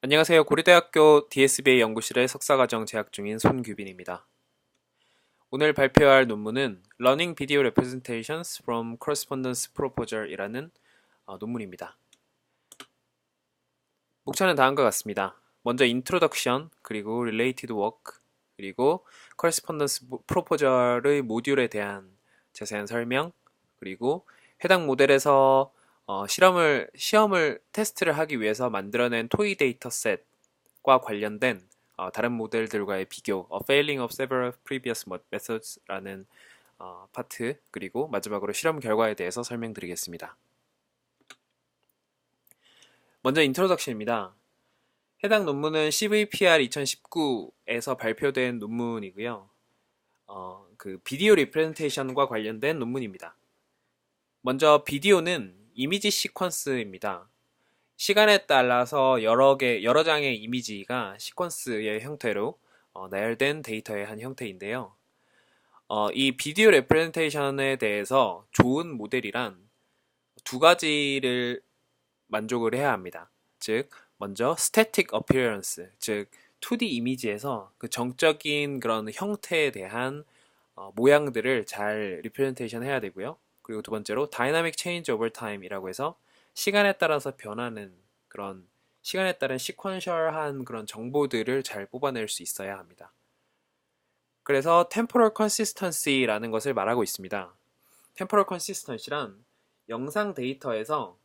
안녕하세요. 고려대학교 DSBA 연구실에 석사과정 재학 중인 손규빈입니다. 오늘 발표할 논문은 Learning Video Representations from Correspondence Proposal이라는 논문입니다. 목차는 다음과 같습니다. 먼저 Introduction, 그리고 Related Work, 그리고 Correspondence Proposal의 모듈에 대한 자세한 설명, 그리고 해당 모델에서 시험을 테스트를 하기 위해서 만들어낸 토이 데이터셋과 관련된 다른 모델들과의 비교, A Failing of Several Previous Methods라는 파트, 그리고 마지막으로 실험 결과에 대해서 설명드리겠습니다. 먼저 인트로덕션입니다. 해당 논문은 CVPR 2019에서 발표된 논문이고요. 그 비디오 리프레젠테이션과 관련된 논문입니다. 먼저 비디오는 이미지 시퀀스입니다. 시간에 따라서 여러 장의 이미지가 시퀀스의 형태로 나열된 데이터의 한 형태인데요. 이 비디오 레프레젠테이션에 대해서 좋은 모델이란 두 가지를 만족을 해야 합니다. 즉, 먼저 static appearance, 즉 2D 이미지에서 그 정적인 그런 형태에 대한 모양들을 잘 리프레젠테이션 해야 되고요. 그리고 두 번째로 dynamic change over time이라고 해서 시간에 따라서 변하는 그런 시간에 따른 시퀀셜한 그런 정보들을 잘 뽑아낼 수 있어야 합니다. 그래서 temporal consistency라는 것을 말하고 있습니다. temporal consistency란 영상 데이터에서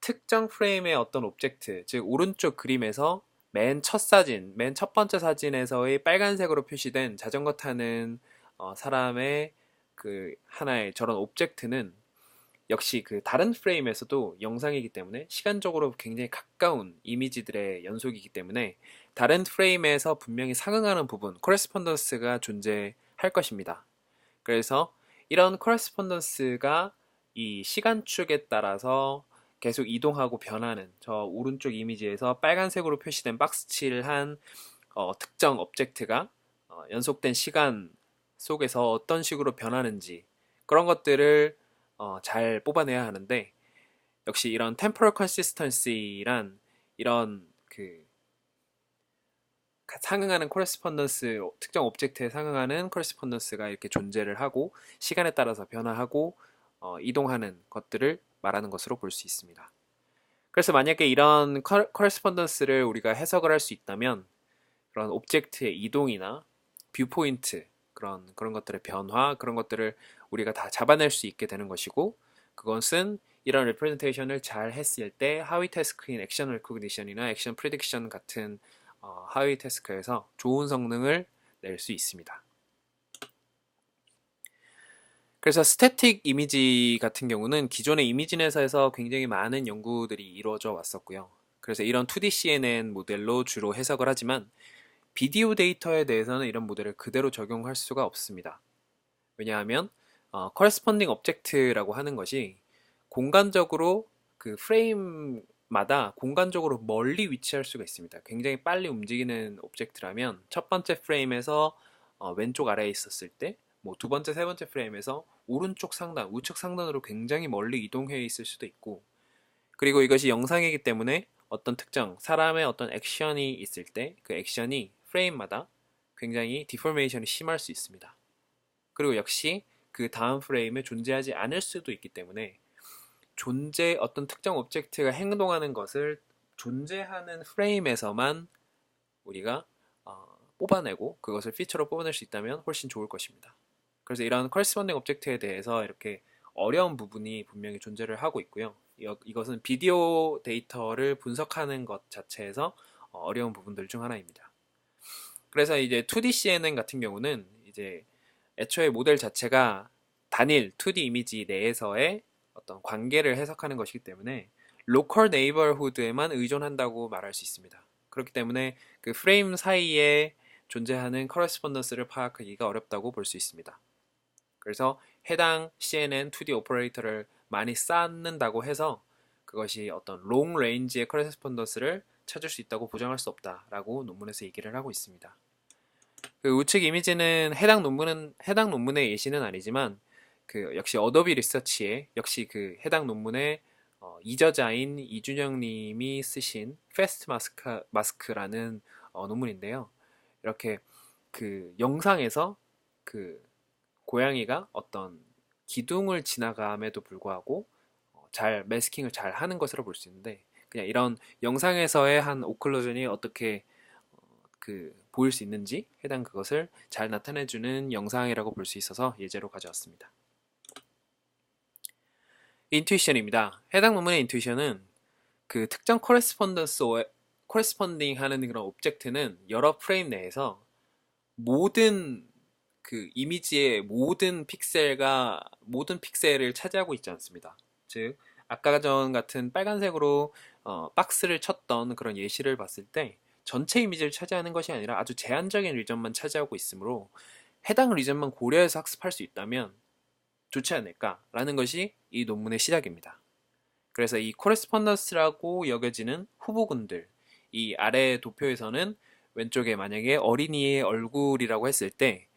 특정 프레임의 어떤 오브젝트, 즉 오른쪽 그림에서 맨 첫 번째 사진에서의 빨간색으로 표시된 자전거 타는 사람의 그 하나의 저런 오브젝트는 역시 그 다른 프레임에서도 영상이기 때문에 시간적으로 굉장히 가까운 이미지들의 연속이기 때문에 다른 프레임에서 분명히 상응하는 부분, 코레스폰던스가 존재할 것입니다. 그래서 이런 코레스폰던스가 이 시간축에 따라서 계속 이동하고 변하는 저 오른쪽 이미지에서 빨간색으로 표시된 박스칠을 한 특정 오브젝트가 연속된 시간 속에서 어떤 식으로 변하는지 그런 것들을 잘 뽑아내야 하는데 역시 이런 temporal consistency란 이런 그 상응하는 코레스폰던스 특정 오브젝트에 상응하는 코레스폰던스가 이렇게 존재를 하고 시간에 따라서 변화하고 이동하는 것들을 말하는 것으로 볼 수 있습니다. 그래서 만약에 이런 코레스폰던스를 우리가 해석을 할 수 있다면 그런 오브젝트의 이동이나 뷰포인트 그런 것들의 변화 그런 것들을 우리가 다 잡아낼 수 있게 되는 것이고 그것은 이런 레프레젠테이션을 잘 했을 때 하위 태스크인 액션 레코그니션이나 액션 프리딕션 같은 하위 태스크에서 좋은 성능을 낼 수 있습니다. 그래서 스태틱 이미지 같은 경우는 기존의 이미지넷에서 굉장히 많은 연구들이 이루어져 왔었고요. 그래서 이런 2D CNN 모델로 주로 해석을 하지만 비디오 데이터에 대해서는 이런 모델을 그대로 적용할 수가 없습니다. 왜냐하면 corresponding object라고 하는 것이 공간적으로 그 프레임마다 공간적으로 멀리 위치할 수가 있습니다. 굉장히 빨리 움직이는 오브젝트라면 첫 번째 프레임에서 왼쪽 아래에 있었을 때 뭐 두 번째, 세 번째 프레임에서 오른쪽 상단, 우측 상단으로 굉장히 멀리 이동해 있을 수도 있고 그리고 이것이 영상이기 때문에 어떤 특정 사람의 어떤 액션이 있을 때 그 액션이 프레임마다 굉장히 디포메이션이 심할 수 있습니다. 그리고 역시 그 다음 프레임에 존재하지 않을 수도 있기 때문에 어떤 특정 오브젝트가 행동하는 것을 존재하는 프레임에서만 우리가 뽑아내고 그것을 피처로 뽑아낼 수 있다면 훨씬 좋을 것입니다. 그래서 이런 corresponding 오브젝트에 대해서 이렇게 어려운 부분이 분명히 존재를 하고 있고요. 이것은 비디오 데이터를 분석하는 것 자체에서 어려운 부분들 중 하나입니다. 그래서 이제 2D CNN 같은 경우는 이제 애초에 모델 자체가 단일 2D 이미지 내에서의 어떤 관계를 해석하는 것이기 때문에 로컬 네이버후드에만 의존한다고 말할 수 있습니다. 그렇기 때문에 그 프레임 사이에 존재하는 커레스폰던스를 파악하기가 어렵다고 볼 수 있습니다. 그래서 해당 CNN 2D 오퍼레이터를 많이 쌓는다고 해서 그것이 어떤 롱 레인지의 커레스폰던스를 찾을 수 있다고 보장할 수 없다라고 논문에서 얘기를 하고 있습니다. 그 우측 이미지는 해당 논문의 예시는 아니지만 그 역시 어도비 리서치에 역시 그 해당 논문의 이저자인 이준영님이 쓰신 패스트 마스크라는 논문인데요. 이렇게 그 영상에서 그 고양이가 어떤 기둥을 지나감에도 불구하고 잘 매스킹을 잘 하는 것으로 볼 수 있는데, 그냥 이런 영상에서의 한 오클루전이 어떻게 보일 수 있는지 해당 그것을 잘 나타내주는 영상이라고 볼 수 있어서 예제로 가져왔습니다. 인투이션입니다. 해당 논문의 인투이션은 그 특정 코레스폰딩 하는 그런 오브젝트는 여러 프레임 내에서 모든 그 이미지의 모든 픽셀을 차지하고 있지 않습니다. 즉 아까 전 같은 빨간색으로 박스를 쳤던 그런 예시를 봤을 때 전체 이미지를 차지하는 것이 아니라 아주 제한적인 리전만 차지하고 있으므로 해당 리전만 고려해서 학습할 수 있다면 좋지 않을까라는 것이 이 논문의 시작입니다. 그래서 이 코레스폰던스라고 여겨지는 후보군들, 이 아래 도표에서는 왼쪽에 만약에 어린이의 얼굴이라고 했을 때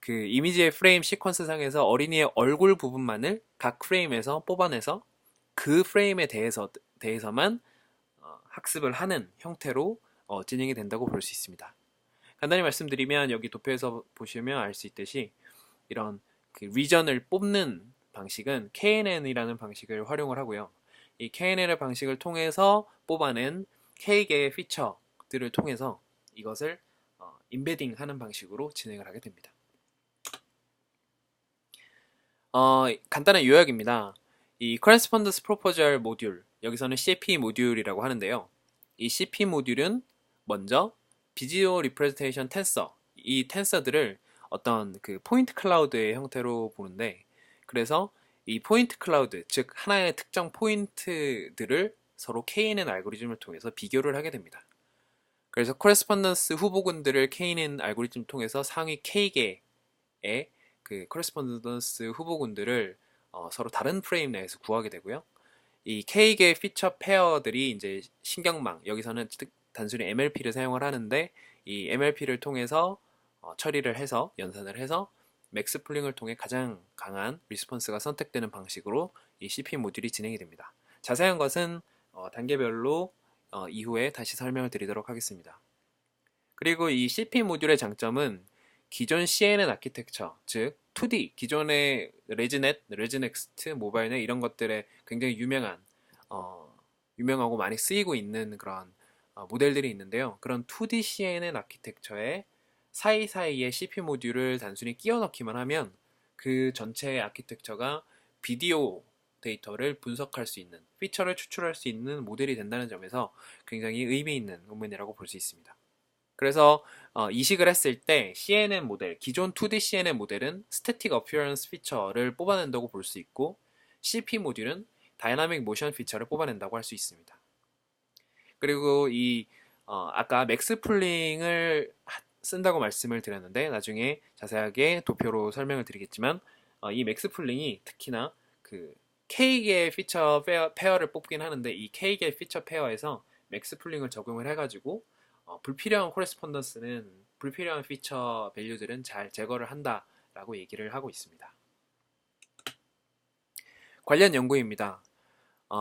그 이미지의 프레임 시퀀스 상에서 어린이의 얼굴 부분만을 각 프레임에서 뽑아내서 그 프레임에 대해서만 학습을 하는 형태로 진행이 된다고 볼 수 있습니다. 간단히 말씀드리면 여기 도표에서 보시면 알 수 있듯이 이런 그 리전을 뽑는 방식은 KNN이라는 방식을 활용을 하고요. 이 KNN의 방식을 통해서 뽑아낸 K개의 피처들을 통해서 이것을 임베딩 하는 방식으로 진행을 하게 됩니다. 간단한 요약입니다. 이 Correspondence Proposal 모듈, 여기서는 CP 모듈이라고 하는데요. 이 CP 모듈은 먼저 비디오 리프레젠테이션 텐서, 이 텐서들을 어떤 그 포인트 클라우드의 형태로 보는데, 그래서 이 포인트 클라우드, 즉 하나의 특정 포인트들을 서로 KNN 알고리즘을 통해서 비교를 하게 됩니다. 그래서 코레스폰던스 후보군들을 KNN 알고리즘을 통해서 상위 K개의 그 코레스폰던스 후보군들을 서로 다른 프레임 내에서 구하게 되고요. 이 K개의 피처 페어들이 이제 신경망, 여기서는 단순히 MLP를 사용을 하는데 이 MLP를 통해서 처리를 해서 연산을 해서 맥스 풀링을 통해 가장 강한 리스폰스가 선택되는 방식으로 이 CP 모듈이 진행이 됩니다. 자세한 것은 단계별로 이후에 다시 설명을 드리도록 하겠습니다. 그리고 이 CP 모듈의 장점은 기존 CNN 아키텍처, 즉 2D, 기존의 레지넷, 레지넥스트, 모바일넷 이런 것들에 굉장히 유명하고 많이 쓰이고 있는 그런 모델들이 있는데요. 그런 2D CNN 아키텍처에 사이사이에 CP 모듈을 단순히 끼워 넣기만 하면 그 전체 아키텍처가 비디오 데이터를 분석할 수 있는, 피처를 추출할 수 있는 모델이 된다는 점에서 굉장히 의미 있는 논문이라고 볼 수 있습니다. 그래서 이식을 했을 때 CNN 모델, 기존 2D CNN 모델은 스태틱 어피어런스 피처를 뽑아낸다고 볼 수 있고 CP 모듈은 다이나믹 모션 피처를 뽑아낸다고 할 수 있습니다. 그리고 아까 맥스 풀링을 쓴다고 말씀을 드렸는데 나중에 자세하게 도표로 설명을 드리겠지만 이 맥스 풀링이 특히나 그 K개의 피처 페어를 뽑긴 하는데 이 K개의 피처 페어에서 맥스 풀링을 적용을 해가지고 불필요한 코레스폰던스는 불필요한 피처 밸류들은 잘 제거를 한다라고 얘기를 하고 있습니다. 관련 연구입니다.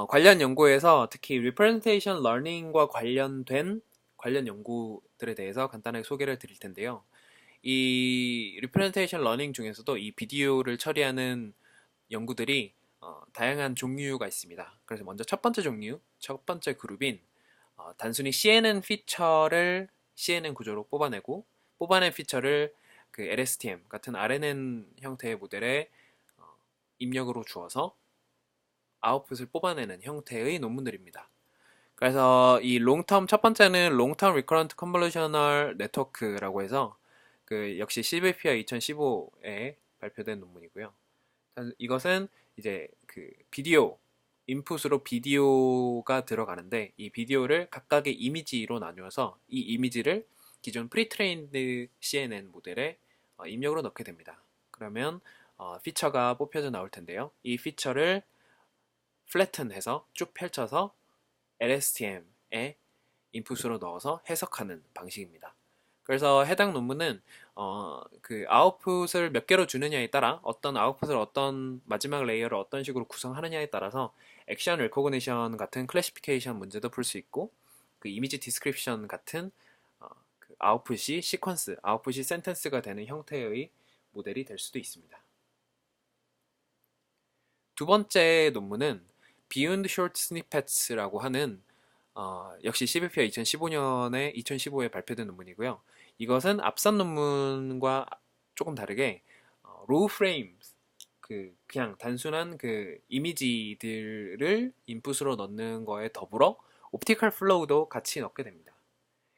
관련 연구에서 특히 Representation Learning과 관련된 관련 연구들에 대해서 간단하게 소개를 드릴 텐데요. 이 Representation Learning 중에서도 이 비디오를 처리하는 연구들이 다양한 종류가 있습니다. 그래서 먼저 첫 번째 그룹인 단순히 CNN 구조로 뽑아낸 피처를 그 LSTM 같은 RNN 형태의 모델에 입력으로 주어서 아웃풋을 뽑아내는 형태의 논문들입니다. 그래서 이 첫 번째는 Long-Term Recurrent Convolutional Network라고 해서 그 역시 CVPR 2015에 발표된 논문이고요. 이것은 이제 그 인풋으로 비디오가 들어가는데 이 비디오를 각각의 이미지로 나누어서 이 이미지를 기존 프리트레인드 CNN 모델에 입력으로 넣게 됩니다. 그러면 피처가 뽑혀져 나올 텐데요. 이 피처를 플래튼해서 쭉 펼쳐서 LSTM에 인풋으로 넣어서 해석하는 방식입니다. 그래서 해당 논문은 그 아웃풋을 몇 개로 주느냐에 따라 어떤 아웃풋을 어떤 마지막 레이어를 어떤 식으로 구성하느냐에 따라서 액션 레코그니션 같은 클래시피케이션 문제도 풀 수 있고, 그 이미지 디스크립션 같은 그 아웃풋이 시퀀스, 아웃풋이 센텐스가 되는 형태의 모델이 될 수도 있습니다. 두 번째 논문은 Beyond Short Snippets라고 하는 역시 CVPR 2015에 발표된 논문이고요. 이것은 앞선 논문과 조금 다르게 로우 프레임, 그냥 단순한 그 이미지들을 인풋으로 넣는 거에 더불어 옵티컬 플로우도 같이 넣게 됩니다.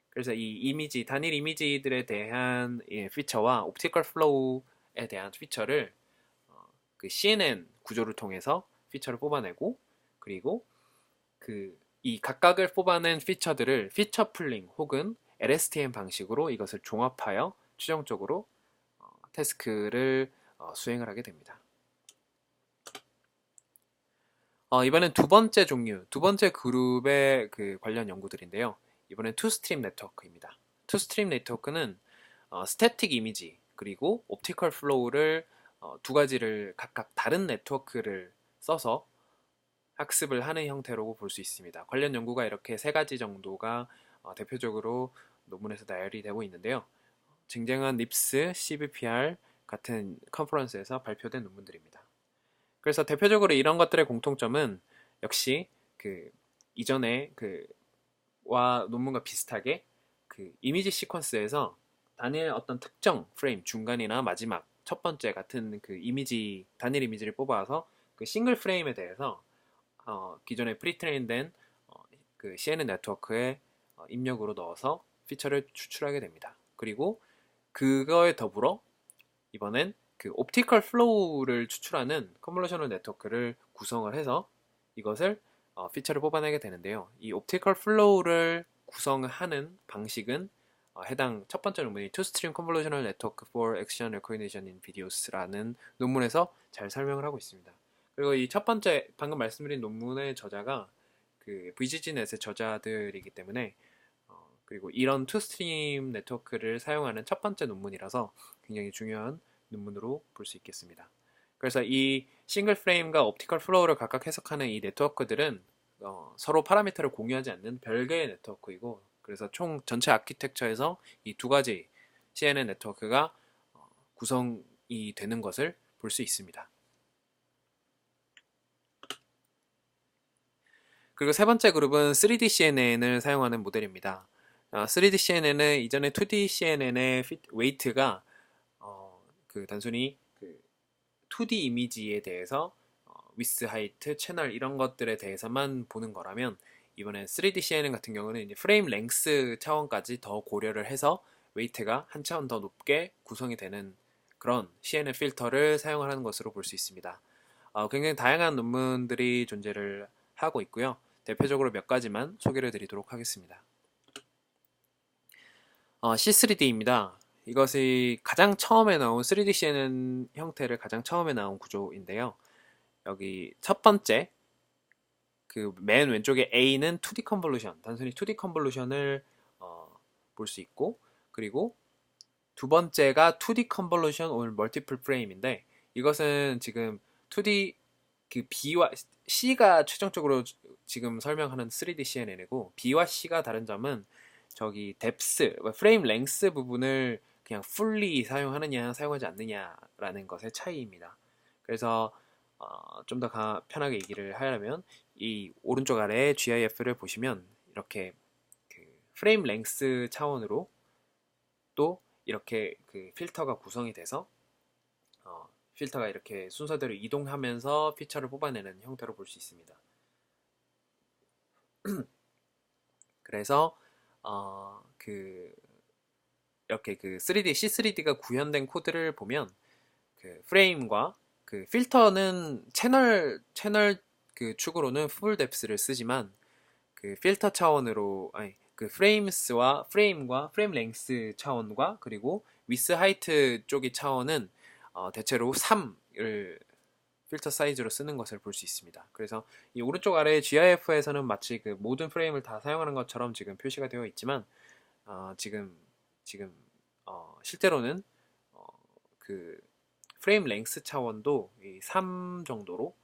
그래서 이 이미지, 단일 이미지들에 대한 피처와 옵티컬 플로우에 대한 피처를 그 CNN 구조를 통해서 피처를 뽑아내고, 그리고 이 각각을 뽑아낸 피처들을 피처 풀링 혹은 LSTM 방식으로 이것을 종합하여 최종적으로 태스크를 수행을 하게 됩니다. 이번엔 두 번째 종류, 두 번째 그룹의 그 관련 연구들인데요. 이번엔 투스트림 네트워크입니다. 투스트림 네트워크는 스태틱 이미지 그리고 옵티컬 플로우를 두 가지를 각각 다른 네트워크를 써서 학습을 하는 형태로 볼 수 있습니다. 관련 연구가 이렇게 세 가지 정도가 대표적으로 논문에서 나열이 되고 있는데요. 쟁쟁한 립스, CVPR 같은 컨퍼런스에서 발표된 논문들입니다. 그래서 대표적으로 이런 것들의 공통점은 역시 그 이전에 와 논문과 비슷하게 그 이미지 시퀀스에서 단일 어떤 특정 프레임 중간이나 마지막 첫 번째 같은 그 이미지 단일 이미지를 뽑아서 그 싱글 프레임에 대해서 기존에 프리트레인된 그 CNN 네트워크에 입력으로 넣어서 피처를 추출하게 됩니다. 그리고 그거에 더불어 이번엔 그 옵티컬 플로우를 추출하는 컨볼루셔널 네트워크를 구성을 해서 이것을 피처를 뽑아내게 되는데요. 이 옵티컬 플로우를 구성하는 방식은 해당 첫 번째 논문이 Two Stream Convolutional Network for Action Recognition in Videos라는 논문에서 잘 설명을 하고 있습니다. 그리고 이 첫 번째 방금 말씀드린 논문의 저자가 그 VGG넷의 저자들이기 때문에 그리고 이런 투스트림 네트워크를 사용하는 첫 번째 논문이라서 굉장히 중요한 논문으로 볼 수 있겠습니다. 그래서 이 싱글 프레임과 옵티컬 플로우를 각각 해석하는 이 네트워크들은 서로 파라미터를 공유하지 않는 별개의 네트워크이고, 그래서 총 전체 아키텍처에서 이 두 가지 CNN 네트워크가 구성이 되는 것을 볼 수 있습니다. 그리고 세 번째 그룹은 3D CNN을 사용하는 모델입니다. 3D CNN은 이전에 2D CNN의 웨이트가 그 단순히 그 2D 이미지에 대해서 위스, 하이트, 채널 이런 것들에 대해서만 보는 거라면 이번에 3D CNN 같은 경우는 이제 프레임 랭스 차원까지 더 고려를 해서 웨이트가 한 차원 더 높게 구성이 되는 그런 CNN 필터를 사용하는 것으로 볼 수 있습니다. 굉장히 다양한 논문들이 존재를 하고 있고요. 대표적으로 몇 가지만 소개를 드리도록 하겠습니다. C3D입니다. 이것이 가장 처음에 나온 3D CNN 형태를 가장 처음에 나온 구조인데요. 여기 첫 번째 그 맨 왼쪽에 A는 2D 컨볼루션, 단순히 2D 컨볼루션을 볼 수 있고, 그리고 두 번째가 2D 컨볼루션 or 멀티플 프레임인데, 이것은 지금 2D 그 B와 C가 최종적으로 지금 설명하는 3D CNN이고, B와 C가 다른 점은 저기 뎁스, 프레임 랭스 부분을 그냥 풀리 사용하느냐 사용하지 않느냐라는 것의 차이입니다. 그래서 좀 더 편하게 얘기를 하려면 이 오른쪽 아래 GIF를 보시면 이렇게 그 프레임 랭스 차원으로 또 이렇게 그 필터가 구성이 돼서 필터가 이렇게 순서대로 이동하면서 피처를 뽑아내는 형태로 볼 수 있습니다. 그래서 이렇게 그 3D, C3D가 구현된 코드를 보면 그 프레임과 그 필터는 채널 그 축으로는 풀 뎁스를 쓰지만 그 필터 차원으로 그 프레임과 프레임 랭스 차원과 그리고 위스 하이트 쪽의 차원은 대체로 3을 필터 사이즈로 쓰는 것을 볼 수 있습니다. 그래서 이 오른쪽 아래 GIF에서는 마치 그 모든 프레임을 다 사용하는 것처럼 지금 표시가 되어 있지만 지금 실제로는 그 프레임 랭스 차원도 이3 정도로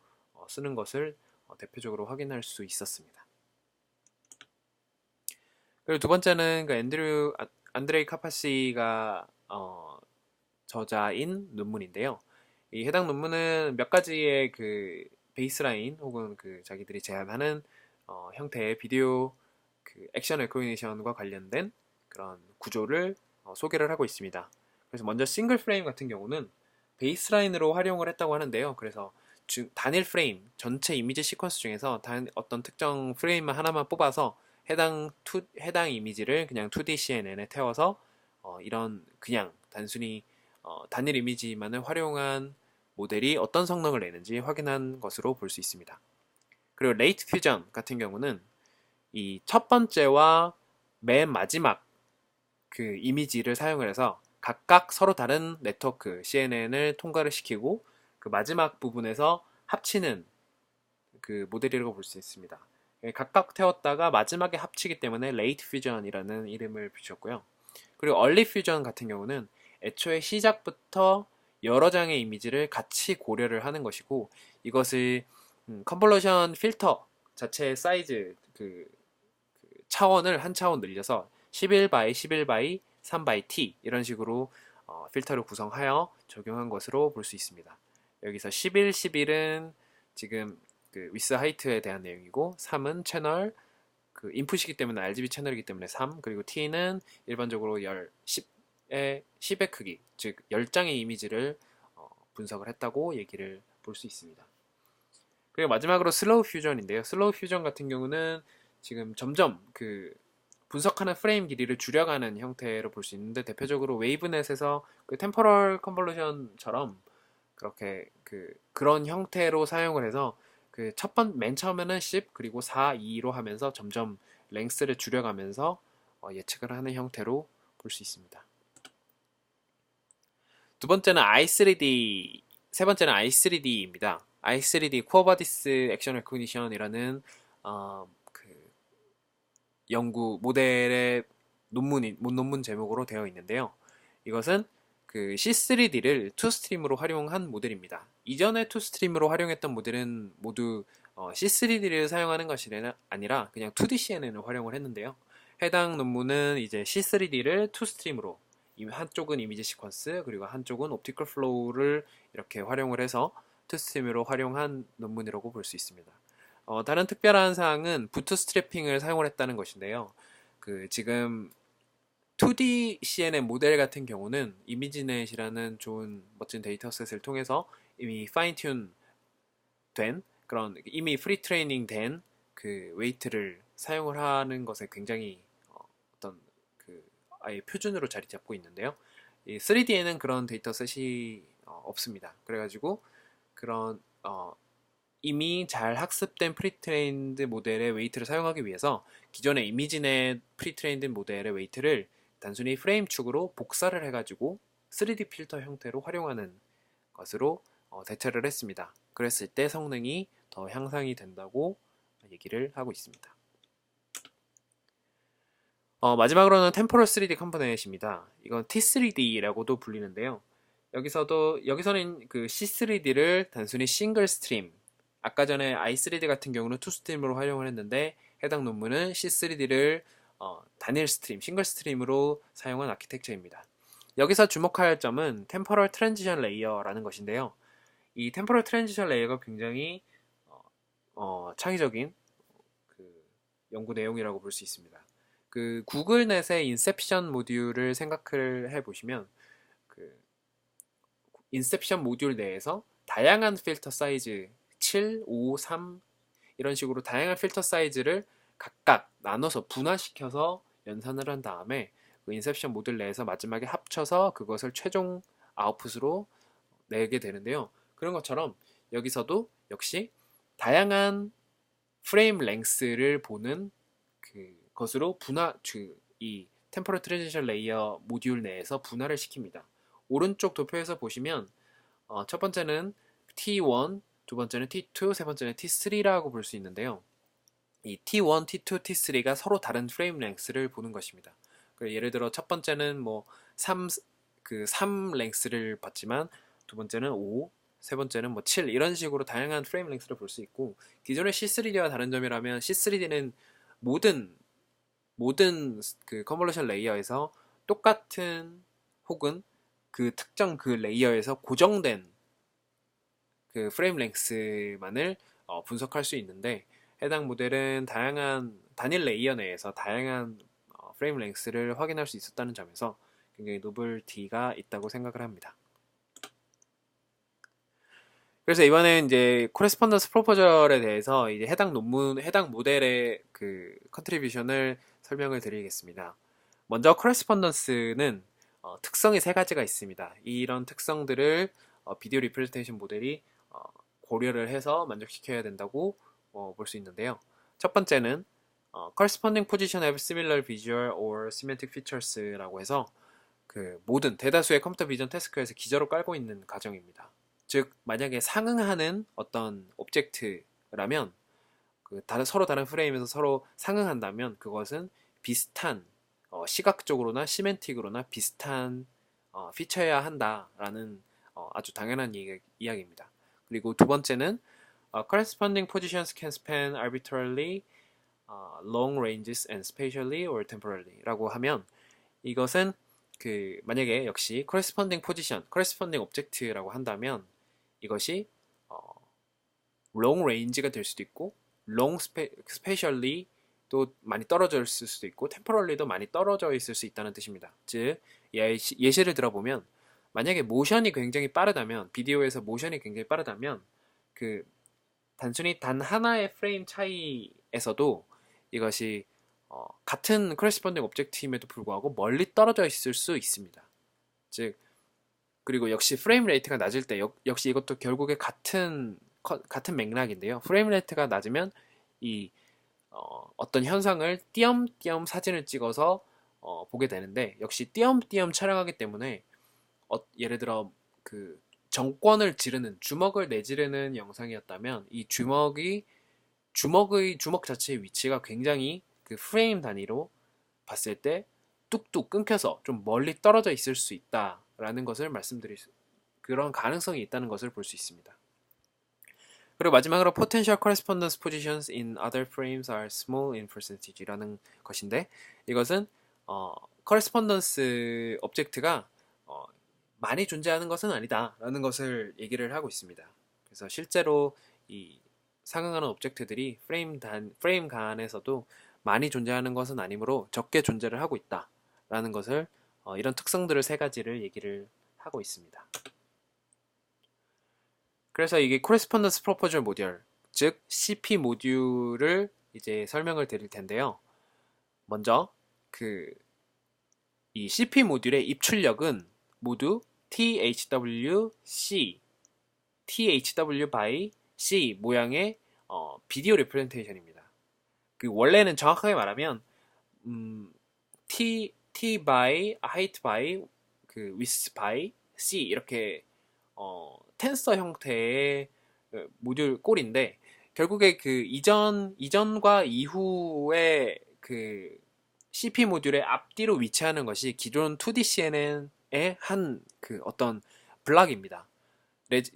쓰는 것을 대표적으로 확인할 수 있었습니다. 그리고 두 번째는 그 안드레이 카파시가 저자인 논문인데요. 이 해당 논문은 몇 가지의 그 베이스라인 혹은 그 자기들이 제안하는 형태의 비디오 그 액션 레코그니션과 관련된 그런 구조를 소개를 하고 있습니다. 그래서 먼저 싱글 프레임 같은 경우는 베이스라인으로 활용을 했다고 하는데요. 그래서 단일 프레임, 전체 이미지 시퀀스 중에서 어떤 특정 프레임 하나만 뽑아서 해당 이미지를 그냥 2D CNN에 태워서 이런 그냥 단순히 단일 이미지만을 활용한 모델이 어떤 성능을 내는지 확인한 것으로 볼 수 있습니다. 그리고 레이트 퓨전 같은 경우는 이 첫 번째와 맨 마지막 그 이미지를 사용을 해서 각각 서로 다른 네트워크 CNN을 통과를 시키고 그 마지막 부분에서 합치는 그 모델이라고 볼 수 있습니다. 각각 태웠다가 마지막에 합치기 때문에 레이트 퓨전이라는 이름을 붙였고요. 그리고 얼리 퓨전 같은 경우는 애초에 시작부터 여러 장의 이미지를 같이 고려를 하는 것이고 이것을 컨볼루션 필터 자체의 사이즈 차원을 한 차원 늘려서 11 11 3 t 이런 식으로 필터를 구성하여 적용한 것으로 볼 수 있습니다. 여기서 11은 지금 그 위스 하이트에 대한 내용이고 3은 채널 그 인풋이기 때문에 RGB 채널이기 때문에 3 그리고 T는 일반적으로 10의 크기 즉 10장의 이미지를 분석을 했다고 얘기를 볼 수 있습니다. 그리고 마지막으로 슬로우 퓨전인데요. 슬로우 퓨전 같은 경우는 지금 점점 그 분석하는 프레임 길이를 줄여가는 형태로 볼 수 있는데 대표적으로 웨이브넷에서 그 템포럴 컨볼루션처럼 그렇게 그런 형태로 사용을 해서 맨 처음에는 10 그리고 4, 2로 하면서 점점 랭스를 줄여가면서 예측을 하는 형태로 볼 수 있습니다. 두 번째는 i3D, 세 번째는 i3D입니다. i3D 쿠어바디스 액션 레코니션이라는 연구 모델의 논문 제목으로 되어 있는데요. 이것은 그 C3D를 2스트림으로 활용한 모델입니다. 이전에 2스트림으로 활용했던 모델은 모두 C3D를 사용하는 것이 아니라 그냥 2D CNN을 활용을 했는데요. 해당 논문은 이제 C3D를 2스트림으로 한쪽은 이미지 시퀀스 그리고 한쪽은 옵티컬 플로우를 이렇게 활용을 해서 2스트림으로 활용한 논문이라고 볼 수 있습니다. 다른 특별한 사항은 부트스트래핑을 사용을 했다는 것인데요. 지금 2D CNN 모델 같은 경우는 이미지넷이라는 좋은 멋진 데이터셋을 통해서 이미 파인튠 된 그런 이미 프리 트레이닝 된 그 웨이트를 사용을 하는 것에 굉장히 어떤 아예 표준으로 자리 잡고 있는데요. 이 3D에는 그런 데이터셋이 없습니다. 그래가지고 그런 이미 잘 학습된 프리트레인드 모델의 웨이트를 사용하기 위해서 기존의 이미지넷 프리트레인드 모델의 웨이트를 단순히 프레임 축으로 복사를 해가지고 3D 필터 형태로 활용하는 것으로 대체를 했습니다. 그랬을 때 성능이 더 향상이 된다고 얘기를 하고 있습니다. 마지막으로는 템포럴 3D 컴포넌트입니다. 이건 T3D라고도 불리는데요. 여기서는 그 C3D를 단순히 싱글 스트림, 아까 전에 i3D 같은 경우는 2스트림으로 활용을 했는데 해당 논문은 C3D를 단일 스트림, 싱글 스트림으로 사용한 아키텍처입니다. 여기서 주목할 점은 템포럴 트랜지션 레이어라는 것인데요. 이 템포럴 트랜지션 레이어가 굉장히 창의적인 연구 내용이라고 볼 수 있습니다. 구글넷의 인셉션 모듈을 생각을 해보시면 인셉션 모듈 내에서 다양한 필터 사이즈 7, 5, 3 이런 식으로 다양한 필터 사이즈를 각각 나눠서 분화시켜서 연산을 한 다음에 그 인셉션 모듈 내에서 마지막에 합쳐서 그것을 최종 아웃풋으로 내게 되는데요. 그런 것처럼 여기서도 역시 다양한 프레임 랭스를 보는 것으로 이 템포럴 트랜지션 레이어 모듈 내에서 분할을 시킵니다. 오른쪽 도표에서 보시면 첫 번째는 T1, 두 번째는 T2, 세 번째는 T3라고 볼 수 있는데요. 이 T1, T2, T3가 서로 다른 프레임 랭스를 보는 것입니다. 예를 들어 첫 번째는 3 랭스를 봤지만 두 번째는 5, 세 번째는 뭐 7 이런 식으로 다양한 프레임 랭스를 볼 수 있고, 기존의 C3D와 다른 점이라면 C3D는 모든 그 컨볼루션 레이어에서 똑같은 혹은 그 특정 그 레이어에서 고정된 그 프레임 랭스만을 분석할 수 있는데, 해당 모델은 다양한 단일 레이어 내에서 다양한 프레임 랭스를 확인할 수 있었다는 점에서 굉장히 노벨티가 있다고 생각을 합니다. 그래서 이번에 이제 코레스폰던스 프로포절에 대해서 이제 해당 모델의 그 컨트리뷰션을 설명을 드리겠습니다. 먼저 코레스폰던스는 특성이 세 가지가 있습니다. 이런 특성들을 비디오 리프레젠테이션 모델이 고려를 해서 만족시켜야 된다고 볼 수 있는데요. 첫 번째는 corresponding position have similar visual or semantic features라고 해서 그 모든 대다수의 컴퓨터 비전 태스크에서 기저로 깔고 있는 가정입니다. 즉 만약에 상응하는 어떤 오브젝트라면 서로 다른 프레임에서 서로 상응한다면 그것은 비슷한 시각적으로나 시멘틱으로나 비슷한 피처여야 한다라는 아주 당연한 이야기입니다. 그리고 두 번째는 corresponding positions can span arbitrarily long ranges and spatially or temporally 라고 하면, 이것은 그 만약에 역시 corresponding position, corresponding object라고 한다면 이것이 long range가 될 수도 있고 long spatially 또 많이 떨어져 있을 수도 있고 temporally도 많이 떨어져 있을 수 있다는 뜻입니다. 즉 예시를 들어보면, 만약에 모션이 굉장히 빠르다면, 비디오에서 모션이 굉장히 빠르다면 그 단순히 단 하나의 프레임 차이에서도 이것이 같은 corresponding object임에도 불구하고 멀리 떨어져 있을 수 있습니다. 즉 그리고 역시 프레임 레이트가 낮을 때 역시 이것도 결국에 같은 맥락인데요. 프레임 레이트가 낮으면 이 어떤 현상을 띄엄띄엄 사진을 찍어서 보게 되는데, 역시 띄엄띄엄 촬영하기 때문에 예를 들어 그 정권을 지르는, 주먹을 내지르는 영상이었다면 이 주먹의 주먹 자체의 위치가 굉장히 그 프레임 단위로 봤을 때 뚝뚝 끊겨서 좀 멀리 떨어져 있을 수 있다라는 것을 그런 가능성이 있다는 것을 볼 수 있습니다. 그리고 마지막으로 potential correspondence positions in other frames are small in percentage라는 것인데, 이것은 correspondence 오브젝트가 많이 존재하는 것은 아니다라는 것을 얘기를 하고 있습니다. 그래서 실제로 이 상응하는 오브젝트들이 프레임 간에서도 많이 존재하는 것은 아니므로 적게 존재를 하고 있다라는 것을 이런 특성들을 세 가지를 얘기를 하고 있습니다. 그래서 이게 Correspondence Proposal 모듈, 즉 CP 모듈을 이제 설명을 드릴 텐데요. 먼저 이 CP 모듈의 입출력은 모두 THW by C 모양의 비디오 리프레젠테이션입니다. 원래는 정확하게 말하면 T by height by width by C 이렇게 텐서 형태의 모듈 꼴인데, 결국에 이전과 이후의 CP 모듈의 앞뒤로 위치하는 것이 기존 2D CNN의 한 어떤 블락입니다.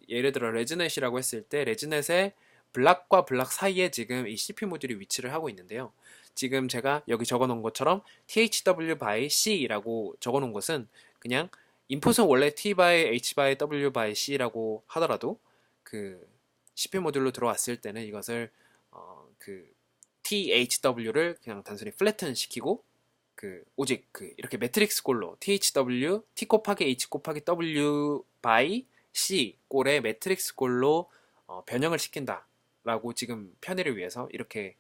예를 들어 레즈넷이라고 했을 때 레즈넷의 블락과 블락 사이에 지금 이 CP 모듈이 위치를 하고 있는데요. 지금 제가 여기 적어놓은 것처럼 THW by C라고 적어놓은 것은 그냥 인풋은 원래 T by H by W by C라고 하더라도 CP 모듈로 들어왔을 때는 이것을 THW를 그냥 단순히 플래튼 시키고 오직 이렇게 매트릭스 꼴로 THW T 곱하기 H 곱하기 W by C 꼴의 매트릭스 꼴로 변형을 시킨다라고 지금 편의를 위해서 이렇게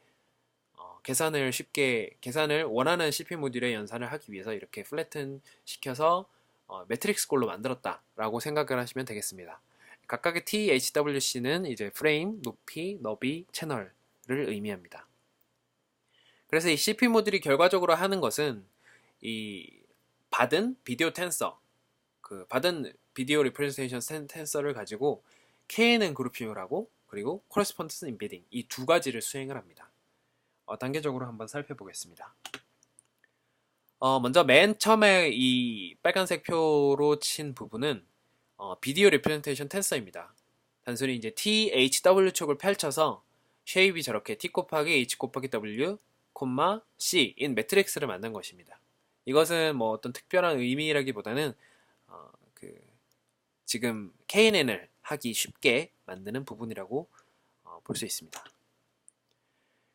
계산을 원하는 CP 모듈의 연산을 하기 위해서 이렇게 플래튼 시켜서 매트릭스 꼴로 만들었다라고 생각을 하시면 되겠습니다. 각각의 THWC는 이제 프레임, 높이, 너비, 채널을 의미합니다. 그래서 이 CP 모듈이 결과적으로 하는 것은 이 받은 비디오 텐서, 받은 비디오 리프레젠테이션 텐서를 가지고 KNN 그룹핑을 하고 그리고 코레스폰던스 임베딩 이 두 가지를 수행을 합니다. 단계적으로 한번 살펴보겠습니다. 먼저 맨 처음에 이 빨간색 표로 친 부분은 비디오 리프레젠테이션 텐서입니다. 단순히 이제 t, h, w 축을 펼쳐서 쉐입이 저렇게 t 곱하기 h 곱하기 w, c인 매트릭스를 만든 것입니다. 이것은 뭐 어떤 특별한 의미라기보다는 그 지금 KNN을 하기 쉽게 만드는 부분이라고 볼 수 있습니다.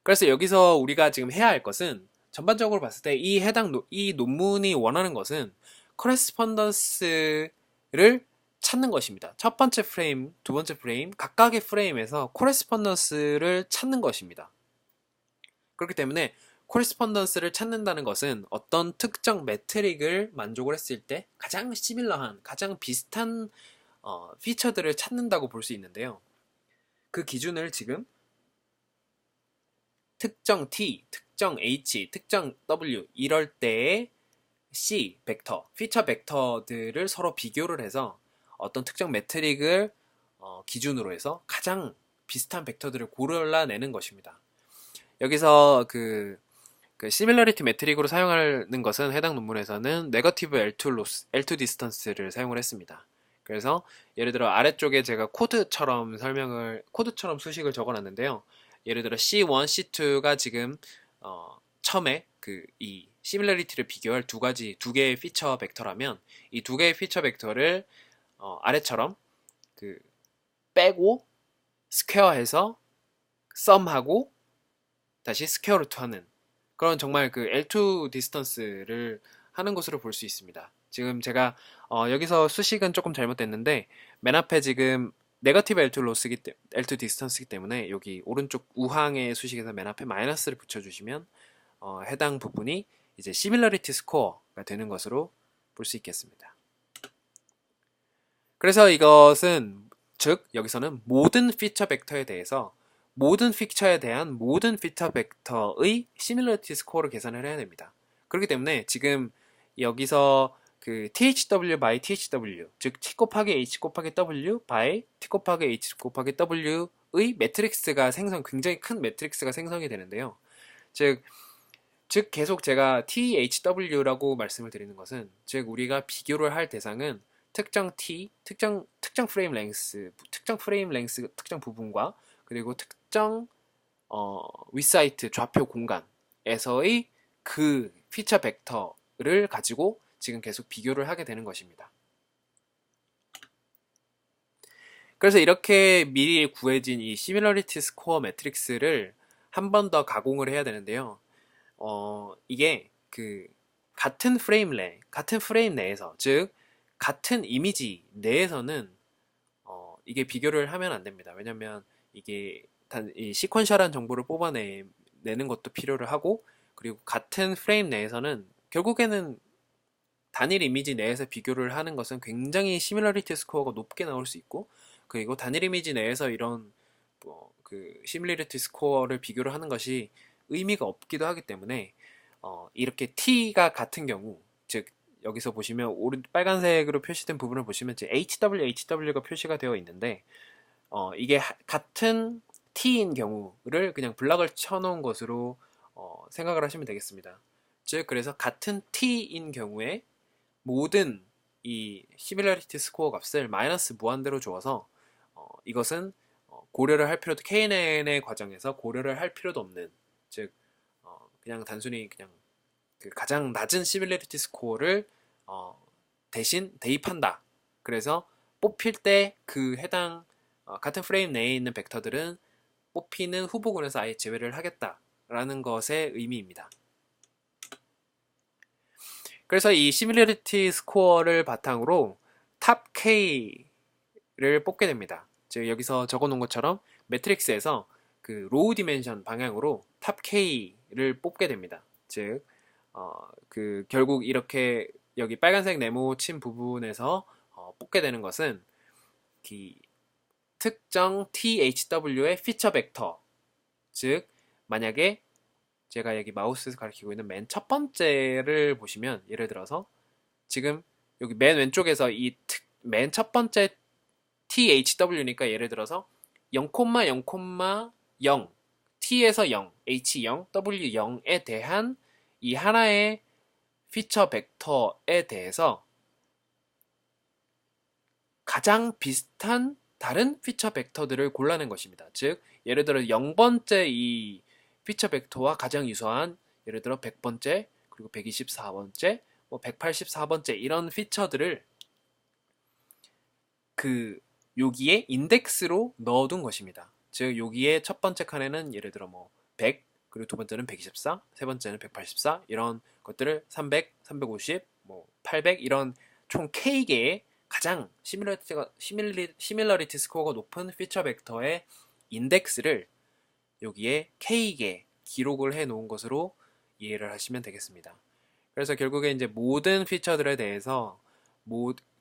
그래서 여기서 우리가 지금 해야 할 것은 전반적으로 봤을 때 이 논문이 원하는 것은 코레스폰던스를 찾는 것입니다. 첫 번째 프레임, 두 번째 프레임, 각각의 프레임에서 코레스폰던스를 찾는 것입니다. 그렇기 때문에 코레스폰던스를 찾는다는 것은 어떤 특정 매트릭을 만족을 했을 때 가장 시밀러한, 가장 비슷한 피처들을 찾는다고 볼 수 있는데요. 그 기준을 지금 특정 t, 특정 h, 특정 w 이럴 때의 c 벡터, 피처 벡터들을 서로 비교를 해서 어떤 특정 매트릭을 기준으로 해서 가장 비슷한 벡터들을 골라내는 것입니다. 여기서 그 시밀러리티 매트릭으로 사용하는 것은 해당 논문에서는 네거티브 L2 디스턴스를 사용을 했습니다. 그래서 예를 들어 아래쪽에 제가 코드처럼 수식을 적어놨는데요. 예를 들어 C1, C2가 지금 처음에 이 시밀러리티를 비교할 두 개의 피처 벡터라면 이 두 개의 피처 벡터를 아래처럼 빼고 스퀘어해서 썸하고 다시 스퀘어 루트하는 그런 정말 L2 디스턴스를 하는 것으로 볼 수 있습니다. 지금 제가 여기서 수식은 조금 잘못됐는데 맨 앞에 지금 네거티브 L2 디스턴스이기 때문에 여기 오른쪽 우항의 수식에서 맨 앞에 마이너스를 붙여주시면 해당 부분이 이제 시밀러리티 스코어가 되는 것으로 볼 수 있겠습니다. 그래서 이것은 즉 여기서는 모든 피처 벡터에 대해서 모든 피처에 대한 모든 피처 벡터의 시밀러리티 스코어를 계산을 해야 됩니다. 그렇기 때문에 지금 여기서 THW by THW 즉 T 곱하기 H 곱하기 W by T 곱하기 H 곱하기 W의 매트릭스가 굉장히 큰 매트릭스가 생성이 되는데요. 즉 계속 제가 THW라고 말씀을 드리는 것은 즉 우리가 비교를 할 대상은 특정 T, 특정 프레임 랭스, 특정 부분과 그리고 특정 윗사이트 좌표 공간에서의 그 피처 벡터를 가지고 지금 계속 비교를 하게 되는 것입니다. 그래서 이렇게 미리 구해진 이 시밀러리티 스코어 매트릭스를 한 번 더 가공을 해야 되는데요. 이게 같은 프레임 내에서 즉 같은 이미지 내에서는 이게 비교를 하면 안 됩니다. 왜냐면 이게 이 시퀀셜한 정보를 뽑아내는 것도 필요를 하고 그리고 같은 프레임 내에서는 결국에는 단일 이미지 내에서 비교를 하는 것은 굉장히 시밀러리티 스코어가 높게 나올 수 있고 그리고 단일 이미지 내에서 이런 시밀러리티 스코어를 비교를 하는 것이 의미가 없기도 하기 때문에 이렇게 T가 같은 경우 즉 여기서 보시면 빨간색으로 표시된 부분을 보시면 이제 HW가 표시가 되어 있는데 이게 같은 T인 경우를 그냥 블락을 쳐놓은 것으로 생각을 하시면 되겠습니다. 즉 그래서 같은 T인 경우에 모든 이 시밀러리티 스코어 값을 마이너스 무한대로 주어서 이것은 고려를 할 필요도 KNN의 과정에서 고려를 할 필요도 없는 즉 그냥 단순히 그냥 가장 낮은 시밀러리티 스코어를 대신 대입한다. 그래서 뽑힐 때 해당 같은 프레임 내에 있는 벡터들은 뽑히는 후보군에서 아예 제외를 하겠다라는 것의 의미입니다. 그래서 이 시밀러리티 스코어를 바탕으로 탑 K를 뽑게 됩니다. 즉 여기서 적어놓은 것처럼 매트릭스에서 로우 디멘션 방향으로 탑 K를 뽑게 됩니다. 즉 결국 이렇게 여기 빨간색 네모 친 부분에서 뽑게 되는 것은 특정 THW의 피처 벡터 즉 만약에 제가 여기 마우스에서 가리키고 있는 맨 첫 번째를 보시면 예를 들어서 지금 여기 맨 왼쪽에서 맨 첫 번째 THW니까 예를 들어서 0,0,0 T에서 0, H0, W0에 대한 이 하나의 피처 벡터에 대해서 가장 비슷한 다른 피처 벡터들을 골라낸 것입니다. 즉 예를 들어 0번째 이 피처 벡터와 가장 유사한 예를 들어 100번째 그리고 124번째 뭐 184번째 이런 피처들을 여기에 인덱스로 넣어둔 것입니다. 즉 여기에 첫 번째 칸에는 예를 들어 뭐 100, 그리고 두 번째는 124, 세 번째는 184 이런 것들을 300, 350, 뭐 800 이런 총 K개의 가장 시밀러리티 스코어가 높은 피처 벡터의 인덱스를 여기에 K개 기록을 해 놓은 것으로 이해를 하시면 되겠습니다. 그래서 결국에 이제 모든 피처들에 대해서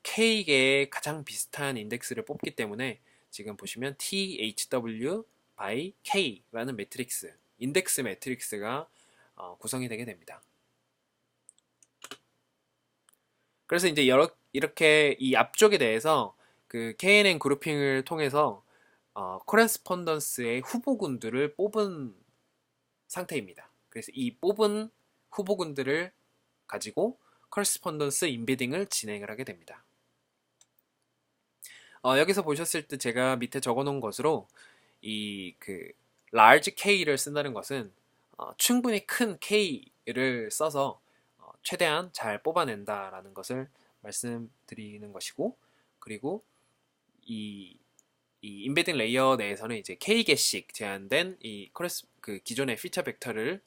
K개의 가장 비슷한 인덱스를 뽑기 때문에 지금 보시면 THW by K라는 매트릭스, 인덱스 매트릭스가 구성이 되게 됩니다. 그래서 이제 이렇게 이 앞쪽에 대해서 그 KNN 그룹핑을 통해서 코레스폰던스의 후보군들을 뽑은 상태입니다. 그래서 이 뽑은 후보군들을 가지고 코레스폰던스 인베딩을 진행을 하게 됩니다. 여기서 보셨을 때 제가 밑에 적어놓은 것으로 이 large K를 쓴다는 것은 충분히 큰 K를 써서 최대한 잘 뽑아낸다라는 것을 말씀드리는 것이고, 그리고 이 인베딩 레이어 내에서는 이제 K개씩 제한된 기존의 피처 벡터를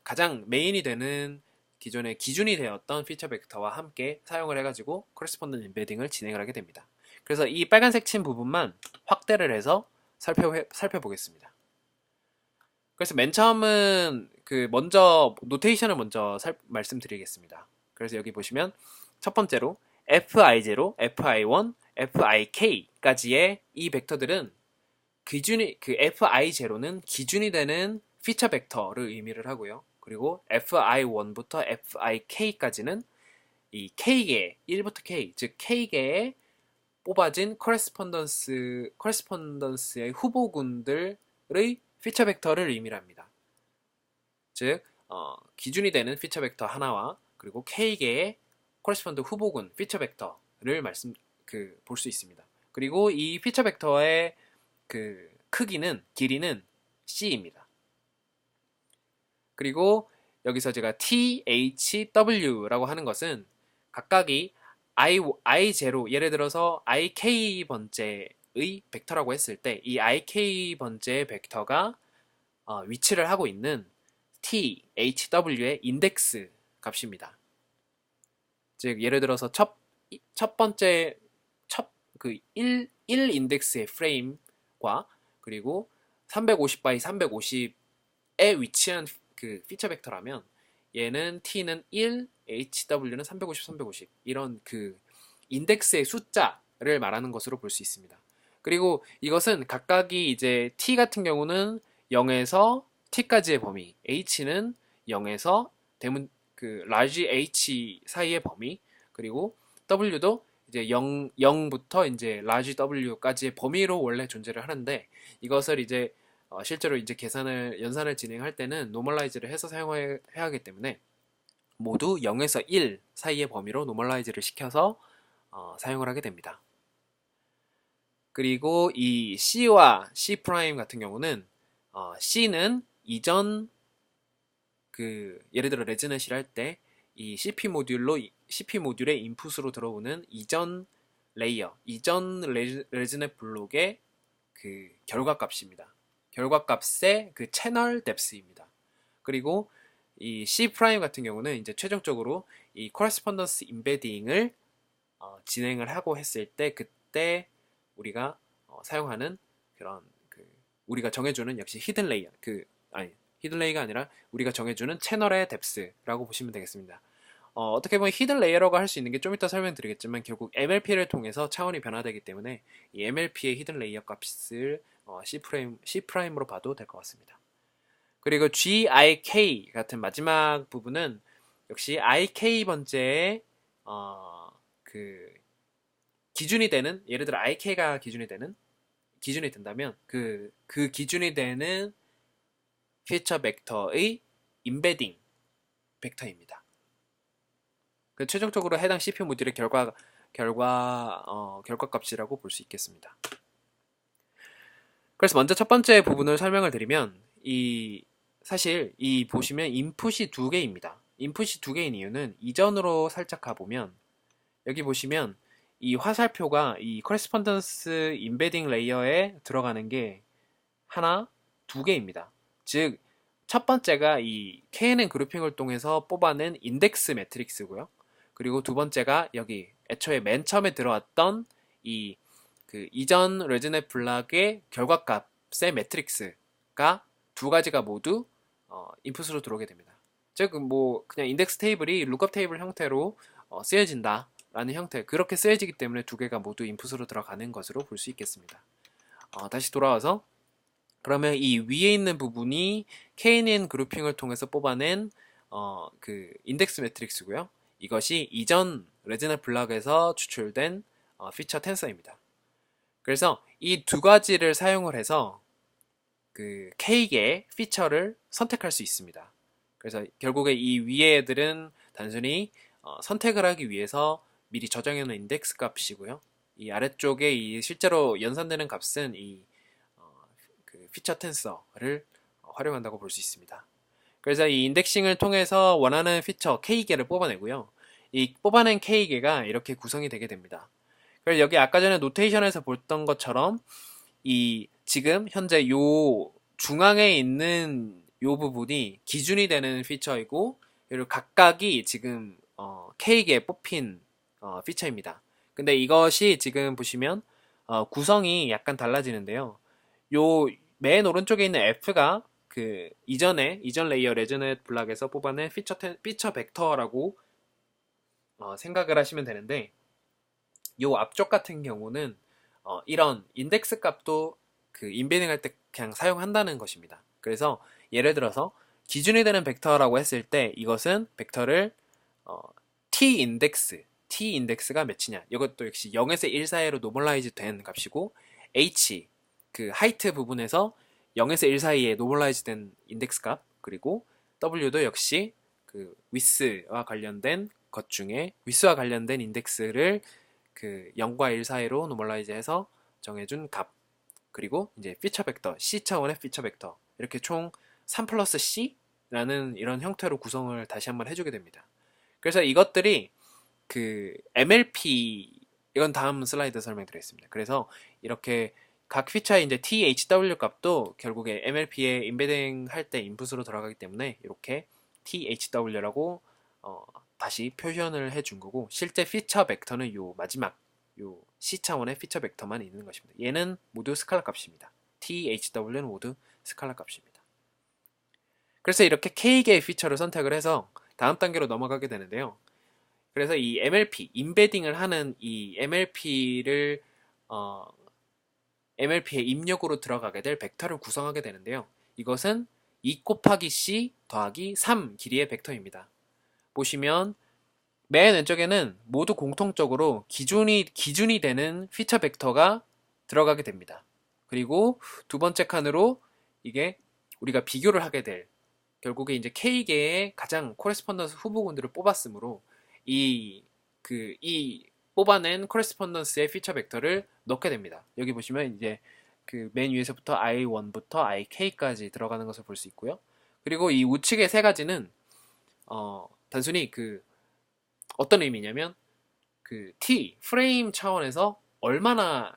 가장 메인이 되는 기존의 기준이 되었던 피처 벡터와 함께 사용을 해가지고 코레스폰던트 인베딩을 진행을 하게 됩니다. 그래서 이 빨간색 친 부분만 확대를 해서 살펴보겠습니다. 그래서 맨 처음은 먼저 노테이션을 먼저 말씀드리겠습니다. 그래서 여기 보시면 첫 번째로 fi0, fi1, fik까지의 이 벡터들은 fi0는 기준이 되는 피처 벡터를 의미를 하고요. 그리고 fi1부터 fik까지는 이 k개, 1부터 k, 즉 k개의 뽑아진 코레스폰던스의 후보군들의 피처 벡터를 의미를 합니다. 즉 기준이 되는 피처 벡터 하나와 그리고 k개의 코레스폰드 후보군 피처 벡터를 볼 수 있습니다. 그리고 이 피처 벡터의 길이는 c입니다. 그리고 여기서 제가 THW라고 하는 것은 각각이 I0, 예를 들어서 IK 번째의 벡터라고 했을 때 이 IK 번째의 벡터가 위치를 하고 있는 THW의 인덱스 값입니다. 즉 예를 들어서 첫 번째 1 인덱스의 프레임과 그리고 350 by 350에 위치한 피처 벡터라면 얘는 T는 1, HW는 350, 350 이런 인덱스의 숫자를 말하는 것으로 볼 수 있습니다. 그리고 이것은 각각이 이제 T 같은 경우는 0에서 T까지의 범위, H는 0에서 large H 사이의 범위, 그리고 W도 이제 0부터 이제 large W까지의 범위로 원래 존재를 하는데 이것을 이제 실제로 이제 연산을 진행할 때는 노멀라이즈를 해서 사용해야 하기 때문에 모두 0에서 1 사이의 범위로 노멀라이즈를 시켜서 사용을 하게 됩니다. 그리고 이 C와 C' 같은 경우는 C는 이전 예를 들어 레즈넷이라 할 때 이 CP 모듈의 인풋으로 들어오는 이전 레이어, 이전 레즈넷 블록의 결과값입니다. 결과값의 채널 뎁스입니다. 그리고 이 C' 같은 경우는 이제 최종적으로 이 코레스폰던스 인베딩을 진행을 하고 했을 때 그때 우리가 사용하는 그런 우리가 정해주는 역시 히든 레이어 히든 레이어가 아니라 우리가 정해주는 채널의 뎁스라고 보시면 되겠습니다. 어떻게 보면 히든 레이어라고 할 수 있는 게 좀 이따 설명드리겠지만 결국 MLP를 통해서 차원이 변화되기 때문에 이 MLP의 히든 레이어 값을 C'으로 봐도 될 것 같습니다. 그리고 GIK 같은 마지막 부분은 역시 IK 번째의 기준이 되는, 예를 들어 IK가 기준이 된다면 그 기준이 되는 피처 벡터의 인베딩 벡터입니다. 최종적으로 해당 CPU 모듈의 결과값이라고 볼 수 있겠습니다. 그래서 먼저 첫 번째 부분을 설명을 드리면, 사실 이 보시면 인풋이 두 개입니다. 인풋이 두 개인 이유는 이전으로 살짝 가보면, 여기 보시면 이 화살표가 이 커레스폰던스 임베딩 레이어에 들어가는 게 하나, 두 개입니다. 즉, 첫 번째가 이 KNN 그룹핑을 통해서 뽑아낸 인덱스 매트릭스고요. 그리고 두 번째가 여기 애초에 맨 처음에 들어왔던 이 그 이전 레즈넷 블락의 결과값의 매트릭스가 두 가지가 모두 인풋으로 들어오게 됩니다. 즉, 뭐 그냥 인덱스 테이블이 룩업 테이블 형태로 쓰여진다라는 형태, 그렇게 쓰여지기 때문에 두 개가 모두 인풋으로 들어가는 것으로 볼 수 있겠습니다. 다시 돌아와서, 그러면 이 위에 있는 부분이 KNN 그룹핑을 통해서 뽑아낸 그 인덱스 매트릭스고요. 이것이 이전 레즈넷 블락에서 추출된 피처 텐서입니다. 그래서 이 두 가지를 사용을 해서 그 K개의 피처를 선택할 수 있습니다. 그래서 결국에 이 위에 애들은 단순히 선택을 하기 위해서 미리 저장해 놓은 인덱스 값이고요. 이 아래쪽에 이 실제로 연산되는 값은 그 피처 텐서를 활용한다고 볼 수 있습니다. 그래서 이 인덱싱을 통해서 원하는 피처 K개를 뽑아내고요. 이 뽑아낸 K개가 이렇게 구성이 되게 됩니다. 그래서 여기 아까 전에 노테이션에서 봤던 것처럼 이 지금 현재 요 중앙에 있는 요 부분이 기준이 되는 피처이고, 그리고 각각이 지금 K개에 뽑힌 피처입니다. 근데 이것이 지금 보시면 구성이 약간 달라지는데요. 요 맨 오른쪽에 있는 F가 그 이전 레이어 레즈넷 블락에서 뽑아낸 피처 벡터라고 생각을 하시면 되는데, 요 앞쪽 같은 경우는 이런 인덱스 값도 그 인베딩 할 때 그냥 사용한다는 것입니다. 그래서 예를 들어서 기준이 되는 벡터라고 했을 때 이것은 벡터를 t 인덱스가 몇이냐, 이것도 역시 0에서 1 사이로 노멀라이즈 된 값이고, h 그 하이트 부분에서 0에서 1 사이에 노멀라이즈 된 인덱스 값, 그리고 w도 역시 그 위스와 관련된 것 중에 위스와 관련된 인덱스를 그 0과 1 사이로 노멀라이즈해서 정해준 값, 그리고 이제 피처 벡터, C 차원의 피처 벡터, 이렇게 총 3 플러스 C라는 이런 형태로 구성을 다시 한번 해주게 됩니다. 그래서 이것들이 그 MLP, 이건 다음 슬라이드 설명드리겠습니다. 그래서 이렇게 각 피처의 이제 THW 값도 결국에 MLP에 인베딩 할 때 인풋으로 들어가기 때문에 이렇게 THW라고 다시 표현을 해준 거고, 실제 피처 벡터는 요 마지막 요 C 차원의 피처 벡터만 있는 것입니다. 얘는 모두 스칼라 값입니다. THW는 모두 스칼라 값입니다. 그래서 이렇게 K개의 피처를 선택을 해서 다음 단계로 넘어가게 되는데요. 그래서 이 MLP, 인베딩을 하는 이 MLP의 입력으로 들어가게 될 벡터를 구성하게 되는데요. 이것은 2 곱하기 C 더하기 3 길이의 벡터입니다. 보시면 맨 왼쪽에는 모두 공통적으로 기준이 되는 피처 벡터가 들어가게 됩니다. 그리고 두 번째 칸으로 이게 우리가 비교를 하게 될, 결국에 이제 K개의 가장 코레스폰던스 후보군들을 뽑았으므로 이 뽑아낸 코레스폰던스의 피처 벡터를 넣게 됩니다. 여기 보시면 이제 그 맨 위에서부터 I1부터 IK까지 들어가는 것을 볼 수 있고요. 그리고 이 우측의 세 가지는 단순히 어떤 의미냐면 T 프레임 차원에서 얼마나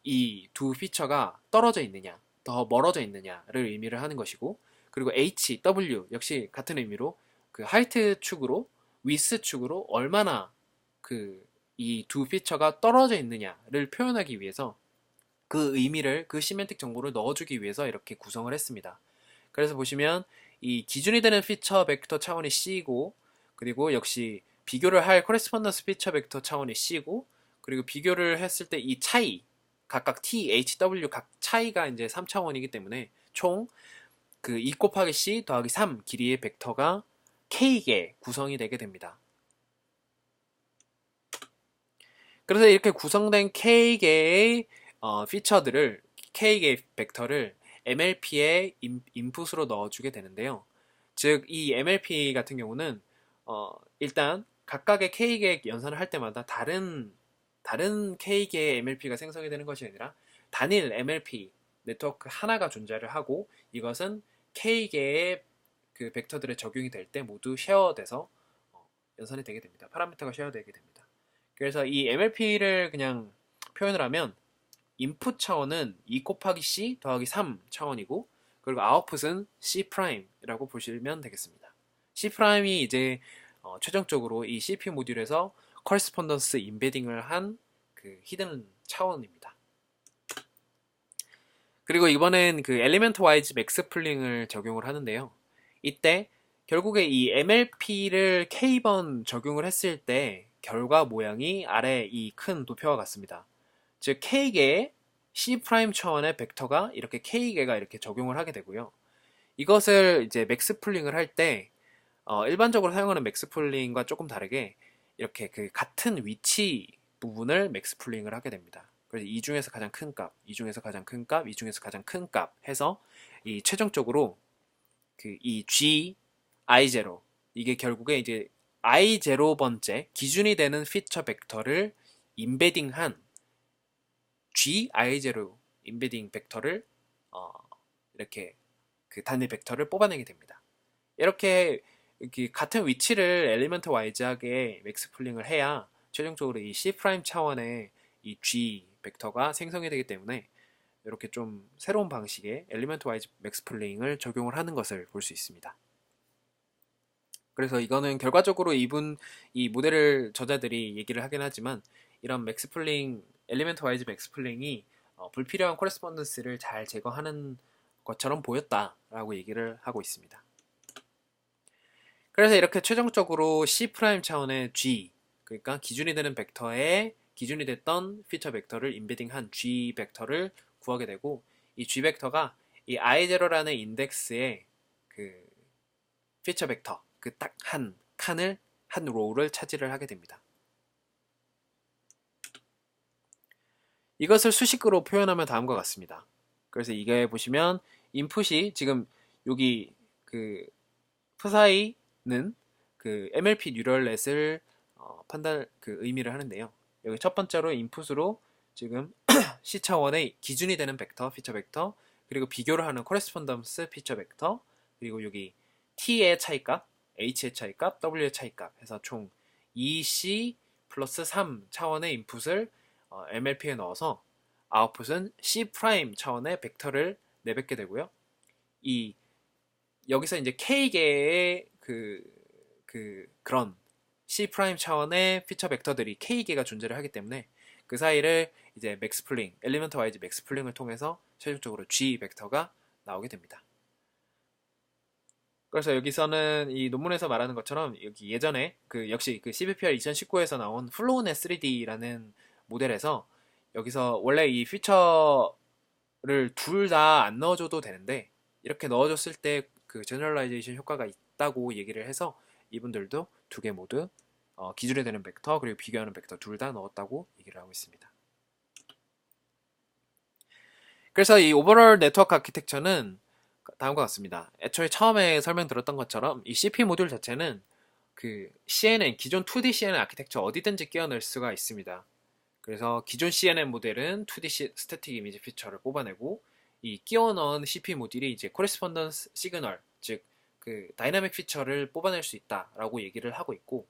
이 두 피처가 떨어져 있느냐, 더 멀어져 있느냐를 의미를 하는 것이고, 그리고 H, W 역시 같은 의미로 하이트 축으로 위스 축으로 얼마나 이 두 피처가 떨어져 있느냐를 표현하기 위해서 그 의미를, 그 시멘틱 정보를 넣어주기 위해서 이렇게 구성을 했습니다. 그래서 보시면 이 기준이 되는 피처 벡터 차원이 C고, 그리고 역시 비교를 할 코레스폰던스 피처 벡터 차원이 C고, 그리고 비교를 했을 때 이 차이, 각각 T, H, W 각 차이가 이제 3차원이기 때문에 총 2 곱하기 C 더하기 3 길이의 벡터가 K개 구성이 되게 됩니다. 그래서 이렇게 구성된 K개의 K개의 벡터를 MLP의 인풋으로 넣어주게 되는데요. 즉, 이 MLP 같은 경우는 일단 각각의 K개 연산을 할 때마다 다른 다른 K개의 MLP가 생성이 되는 것이 아니라 단일 MLP 네트워크 하나가 존재를 하고 이것은 K개의 그 벡터들에 적용이 될 때 모두 쉐어돼서 연산이 되게 됩니다. 파라미터가 쉐어되게 됩니다. 그래서 이 MLP를 그냥 표현을 하면 인풋 차원은 2 곱하기 C 더하기 3 차원이고 그리고 아웃풋은 C'이라고 보시면 되겠습니다. C'이 이제 최종적으로 이 CPU 모듈에서 커리스폰던스 임베딩을 한 그 히든 차원입니다. 그리고 이번엔 그 엘리멘트 와이즈 맥스 풀링을 적용을 하는데요. 이때 결국에 이 MLP를 K번 적용을 했을 때 결과 모양이 아래 이 큰 도표와 같습니다. 즉 K개의 C' 차원의 벡터가 이렇게 K개가 이렇게 적용을 하게 되고요. 이것을 이제 맥스 풀링을 할 때 일반적으로 사용하는 맥스 풀링과 조금 다르게 이렇게 그 같은 위치 부분을 맥스 풀링을 하게 됩니다. 그래서 이 중에서 가장 큰 값, 이 중에서 가장 큰 값, 이 중에서 가장 큰 값 해서 이 최종적으로 그 이 G I0 이게 결국에 이제 I0번째 기준이 되는 피처 벡터를 임베딩한 G I0 임베딩 벡터를 이렇게 그 단일 벡터를 뽑아내게 됩니다. 이렇게 같은 위치를 엘리먼트 와이즈하게 맥스 풀링을 해야 최종적으로 이 C' 차원의 이 G 벡터가 생성이 되기 때문에 이렇게 좀 새로운 방식의 엘리먼트 와이즈 맥스 풀링을 적용을 하는 것을 볼 수 있습니다. 그래서 이거는 결과적으로 이 모델을 저자들이 얘기를 하긴 하지만 이런 맥스 풀링, 엘리멘트 와이즈 맥스 풀링이 불필요한 코레스폰던스를 잘 제거하는 것처럼 보였다라고 얘기를 하고 있습니다. 그래서 이렇게 최종적으로 C' 차원의 G, 그러니까 기준이 되는 벡터에 기준이 됐던 피처 벡터를 임베딩한 G 벡터를 구하게 되고 이 G 벡터가 이 I0라는 인덱스의 그 피처 벡터, 그 딱 한 칸을 한 로우를 차지를 하게 됩니다. 이것을 수식으로 표현하면 다음과 같습니다. 그래서 이게 보시면 인풋이 지금 여기 그 푸사이는 그 MLP 뉴럴넷을 판단 그 의미를 하는데요. 여기 첫 번째로 인풋으로 지금 C 차원의 기준이 되는 벡터, 피처 벡터, 그리고 비교를 하는 코레스폰던스 피처 벡터, 그리고 여기 T의 차이값, H의 차이값, W의 차이값 해서 총 2C 플러스 3 차원의 인풋을 MLP에 넣어서 아웃풋은 C' 차원의 벡터를 내뱉게 되고요. 여기서 이제 K개의 그런 C' 차원의 피처 벡터들이 K개가 존재를 하기 때문에 그 사이를 이제 맥스 풀링, 엘리먼트 와이즈 맥스 풀링을 통해서 최종적으로 G 벡터가 나오게 됩니다. 그래서 여기서는 이 논문에서 말하는 것처럼 여기 예전에 역시 그 CVPR 2019에서 나온 플로우넷 3D라는 모델에서 여기서 원래 이 피처를 둘 다 안 넣어줘도 되는데 이렇게 넣어줬을 때 그 제너럴라이제이션 효과가 있다고 얘기를 해서 이분들도 두 개 모두 기준이 되는 벡터 그리고 비교하는 벡터 둘 다 넣었다고 얘기를 하고 있습니다. 그래서 이 오버롤 네트워크 아키텍처는 다음과 같습니다. 애초에 처음에 설명드렸던 것처럼 이 CP 모듈 자체는 그 CNN, 기존 2D CNN 아키텍처 어디든지 끼워넣을 수가 있습니다. 그래서 기존 CNN 모델은 2D 스태틱 이미지 피처를 뽑아내고 이 끼워 넣은 CP 모듈이 이제 코레스폰던스 시그널, 즉 그 다이나믹 피처를 뽑아낼 수 있다라고 얘기를 하고 있고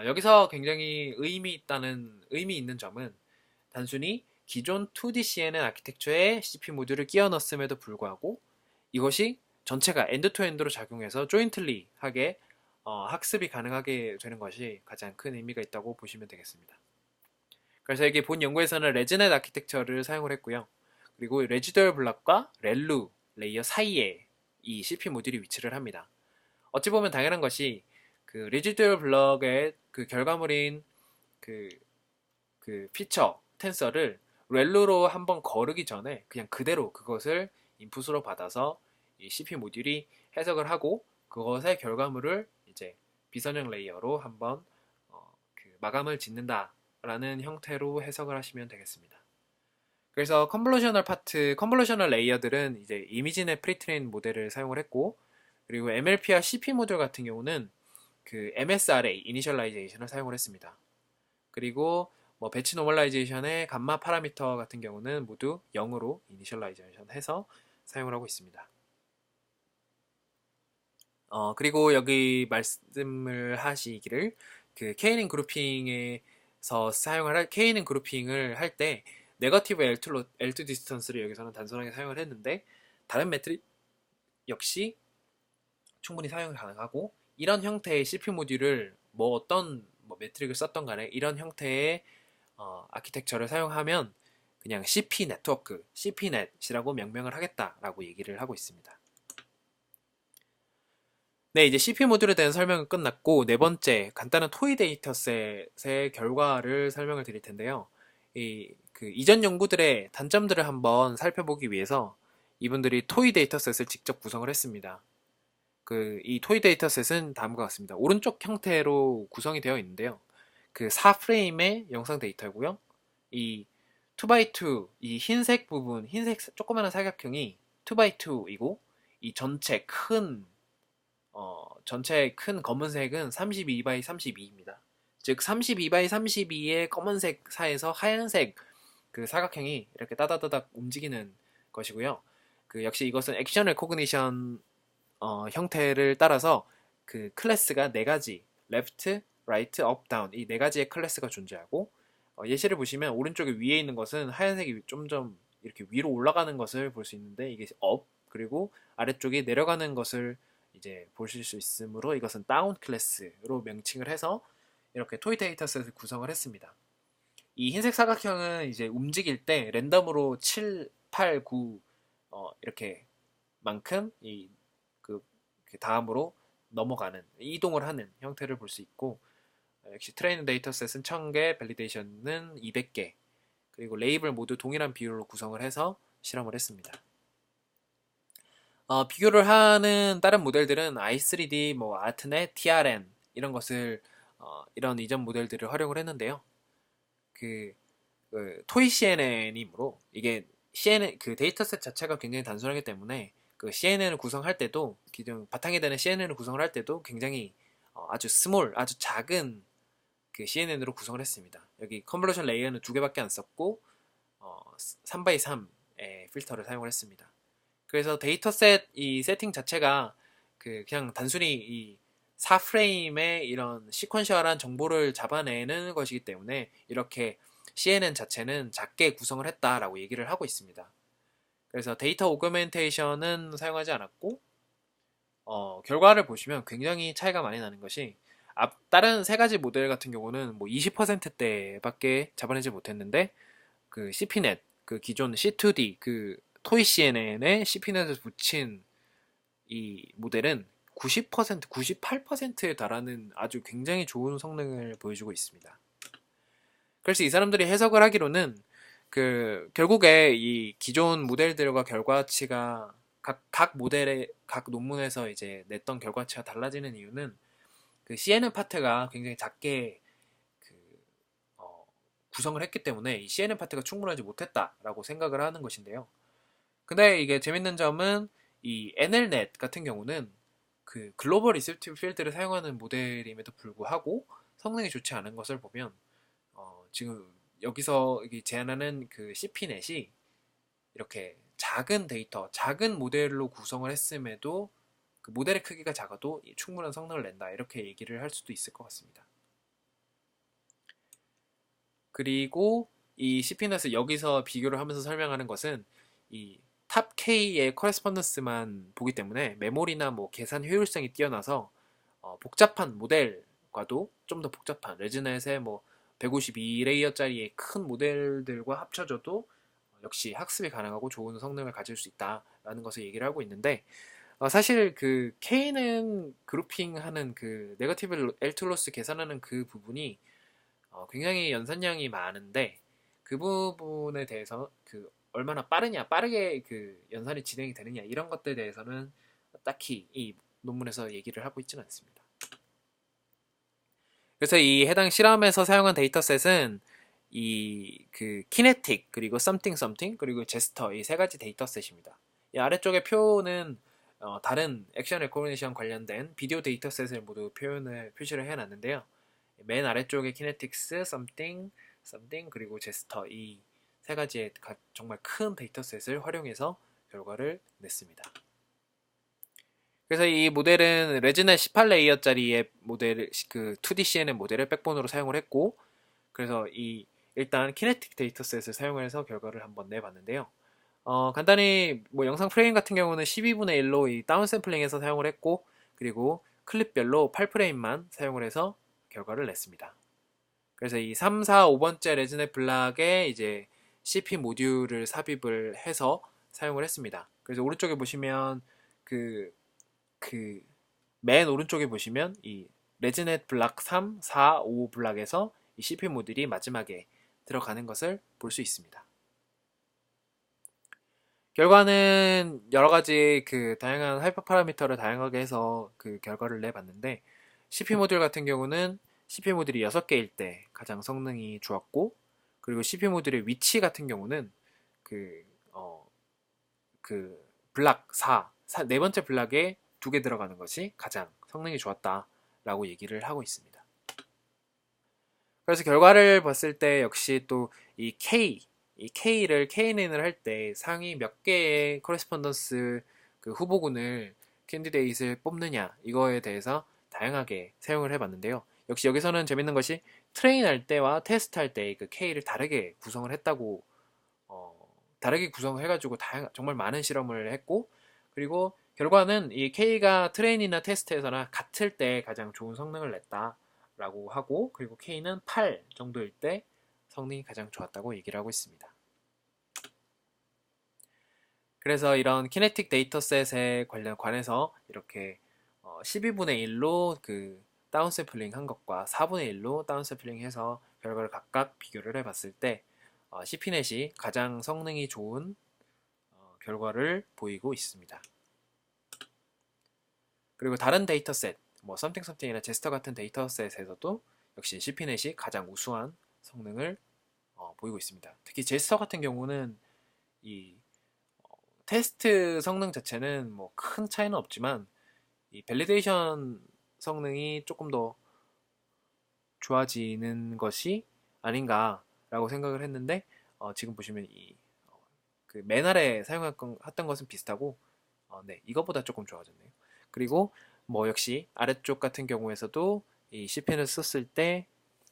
여기서 굉장히 의미 있는 점은 단순히 기존 2D CNN 아키텍처에 CP 모듈을 끼워 넣었음에도 불구하고 이것이 전체가 엔드투엔드로 작용해서 조인틀리 하게 학습이 가능하게 되는 것이 가장 큰 의미가 있다고 보시면 되겠습니다. 그래서 여기 본 연구에서는 레즈넷 아키텍처를 사용을 했고요. 그리고 레지더얼 블럭과 렐루 레이어 사이에 이 CP 모듈이 위치를 합니다. 어찌 보면 당연한 것이 그 레지더얼 블럭의 그 결과물인 그 피처 텐서를 렐루로 한번 거르기 전에 그냥 그대로 그것을 인풋으로 받아서 이 CP 모듈이 해석을 하고 그것의 결과물을 이제 비선형 레이어로 한번 그 마감을 짓는다라는 형태로 해석을 하시면 되겠습니다. 그래서 컨볼루셔널 레이어들은 이제 이미지넷 프리트레인 모델을 사용을 했고 그리고 MLP와 CP 모듈 같은 경우는 그 MSRA 이니셜라이제이션을 사용을 했습니다. 그리고 뭐 배치 노멀라이제이션의 감마 파라미터 같은 경우는 모두 0으로 이니셜라이제이션 해서 사용을 하고 있습니다. 그리고 여기 말씀을 하시기를 그 K-닝 그룹핑에서 사용을 할 K-닝 그룹핑을 할 때 네거티브 L2 디스턴스를 여기서는 단순하게 사용을 했는데 다른 매트릭 역시 충분히 사용 가능하고 이런 형태의 CPU 모듈을 뭐 어떤 뭐 매트릭을 썼던 간에 이런 형태의 아키텍처를 사용하면 그냥 CP 네트워크, CPNet이라고 명명을 하겠다라고 얘기를 하고 있습니다. 네, 이제 CPU 모듈에 대한 설명은 끝났고 네 번째 간단한 토이 데이터셋의 결과를 설명을 드릴 텐데요. 그 이전 연구들의 단점들을 한번 살펴보기 위해서 이분들이 토이 데이터셋을 직접 구성을 했습니다. 이 토이 데이터셋은 다음과 같습니다. 오른쪽 형태로 구성이 되어 있는데요. 그 4프레임의 영상 데이터고요. 이 2x2, 이 흰색 부분, 흰색 조그마한 사각형이 2x2이고 이 전체 큰 검은색은 32x32입니다. 즉 32x32의 검은색 사이에서 하얀색 그 사각형이 이렇게 따다다닥 움직이는 것이고요. 그 역시 이것은 액션 레코그니션 형태를 따라서 그 클래스가 네 가지 left, right, up, down 이 네 가지의 클래스가 존재하고 예시를 보시면 오른쪽에 위에 있는 것은 하얀색이 좀 이렇게 위로 올라가는 것을 볼 수 있는데 이게 up 그리고 아래쪽이 내려가는 것을 이제 보실 수 있으므로 이것은 다운 클래스로 명칭을 해서 이렇게 토이 데이터셋을 구성을 했습니다. 이 흰색 사각형은 이제 움직일 때 랜덤으로 7, 8, 9 이렇게 만큼 그 다음으로 넘어가는 이동을 하는 형태를 볼 수 있고 역시 트레이닝 데이터셋은 1000개, 밸리데이션은 200개 그리고 레이블 모두 동일한 비율로 구성을 해서 실험을 했습니다. 비교를 하는 다른 모델들은 i3D, 뭐 아트넷, TRN 이런 것을 이런 이전 모델들을 활용을 했는데요. 토이 CNN이므로 이게 CNN 그 데이터셋 자체가 굉장히 단순하기 때문에 그 CNN을 구성할 때도 기존 바탕이 되는 CNN을 구성을 할 때도 굉장히 아주 스몰, 아주 작은 그 CNN으로 구성을 했습니다. 여기 컨볼루션 레이어는 2개밖에 안 썼고 3x3의 필터를 사용을 했습니다. 그래서 데이터셋 이 세팅 자체가 그냥 단순히 이 4프레임의 이런 시퀀셜한 정보를 잡아내는 것이기 때문에 이렇게 CNN 자체는 작게 구성을 했다라고 얘기를 하고 있습니다. 그래서 데이터 오그멘테이션은 사용하지 않았고 결과를 보시면 굉장히 차이가 많이 나는 것이 다른 세 가지 모델 같은 경우는 뭐 20%대밖에 잡아내지 못했는데 그 CPNet 그 기존 C2D 그 토이 CNN에 CPNet을 붙인 이 모델은 90%, 98%에 달하는 아주 굉장히 좋은 성능을 보여주고 있습니다. 그래서 이 사람들이 해석을 하기로는 결국에 이 기존 모델들과 결과치가 각 모델의 각 논문에서 이제 냈던 결과치가 달라지는 이유는 그 CNN 파트가 굉장히 작게 구성을 했기 때문에 이 CNN 파트가 충분하지 못했다라고 생각을 하는 것인데요. 근데 이게 재밌는 점은 이 NLnet 같은 경우는 그 글로벌 리셉티브 필드를 사용하는 모델임에도 불구하고 성능이 좋지 않은 것을 보면 지금 여기서 제안하는 그 CPNet이 이렇게 작은 데이터, 작은 모델로 구성을 했음에도 그 모델의 크기가 작아도 충분한 성능을 낸다 이렇게 얘기를 할 수도 있을 것 같습니다. 그리고 이 CPNet을 여기서 비교를 하면서 설명하는 것은 이 탑 K의 커레스폰던스만 보기 때문에 메모리나 뭐 계산 효율성이 뛰어나서 복잡한 모델과도 좀 더 복잡한 레즈넷의 뭐 152레이어짜리의 큰 모델들과 합쳐져도 역시 학습이 가능하고 좋은 성능을 가질 수 있다라는 것을 얘기를 하고 있는데 사실 그 K는 그룹핑하는 그 네거티브 L2로스 계산하는 그 부분이 굉장히 연산량이 많은데 그 부분에 대해서 얼마나 빠르게 그 연산이 진행이 되느냐 이런 것들에 대해서는 딱히 이 논문에서 얘기를 하고 있지는 않습니다. 그래서 이 해당 실험에서 사용한 데이터셋은 그 키네틱 그리고 something 그리고 제스터 이 세 가지 데이터셋입니다. 이 아래쪽의 표는 다른 액션 레코그니션 관련된 비디오 데이터셋을 모두 표시를 해놨는데요. 맨 아래쪽에 키네틱스, something, something 그리고 제스터 이 세 가지의 정말 큰 데이터셋을 활용해서 결과를 냈습니다. 그래서 이 모델은 레지넷 18레이어짜리의 모델, 그 2D CNN 모델을 백본으로 사용을 했고, 그래서 일단 키네틱 데이터셋을 사용해서 결과를 한번 내봤는데요. 간단히 뭐 영상 프레임 같은 경우는 12분의 1로 이 다운샘플링해서 사용을 했고, 그리고 클립별로 8프레임만 사용을 해서 결과를 냈습니다. 그래서 이 3, 4, 5번째 레지넷 블락에 이제 CP 모듈을 삽입을 해서 사용을 했습니다. 그래서 오른쪽에 보시면 맨 오른쪽에 보시면 이 레지넷 블락 3, 4, 5 블락에서 이 CP 모듈이 마지막에 들어가는 것을 볼 수 있습니다. 결과는 여러 가지 다양한 하이퍼 파라미터를 다양하게 해서 그 결과를 내봤는데, CP 모듈 같은 경우는 CP 모듈이 6개일 때 가장 성능이 좋았고, 그리고 CP 모듈의 위치 같은 경우는 블락 4, 네 번째 블락에 2개 들어가는 것이 가장 성능이 좋았다라고 얘기를 하고 있습니다. 그래서 결과를 봤을 때 역시 또 이 K를 KNN을 할 때 상위 몇 개의 코레스폰던스 후보군을 캔디데이트를 뽑느냐 이거에 대해서 다양하게 사용을 해봤는데요. 역시 여기서는 재밌는 것이 트레인 할 때와 테스트 할 때 그 K를 다르게 구성을 했다고 다르게 구성해가지고 정말 많은 실험을 했고, 그리고 결과는 이 K가 트레인이나 테스트에서나 같을 때 가장 좋은 성능을 냈다라고 하고, 그리고 K는 8 정도일 때 성능이 가장 좋았다고 얘기를 하고 있습니다. 그래서 이런 키네틱 데이터셋에 관해서 이렇게 12분의 1로 다운샘플링 한 것과 4분의 1로 다운샘플링 해서 결과를 각각 비교를 해봤을 때 CP넷이 가장 성능이 좋은 결과를 보이고 있습니다. 그리고 다른 데이터셋, 뭐 썸띵썸띵이나 제스터 같은 데이터셋에서도 역시 CP넷이 가장 우수한 성능을 보이고 있습니다. 특히 제스터 같은 경우는 이 테스트 성능 자체는 뭐 큰 차이는 없지만 이 밸리데이션 성능이 조금 더 좋아지는 것이 아닌가라고 생각을 했는데, 지금 보시면 맨 아래 사용했던 것은 비슷하고, 네, 이것보다 조금 좋아졌네요. 그리고 뭐 역시 아래쪽 같은 경우에서도 이 CPN을 썼을 때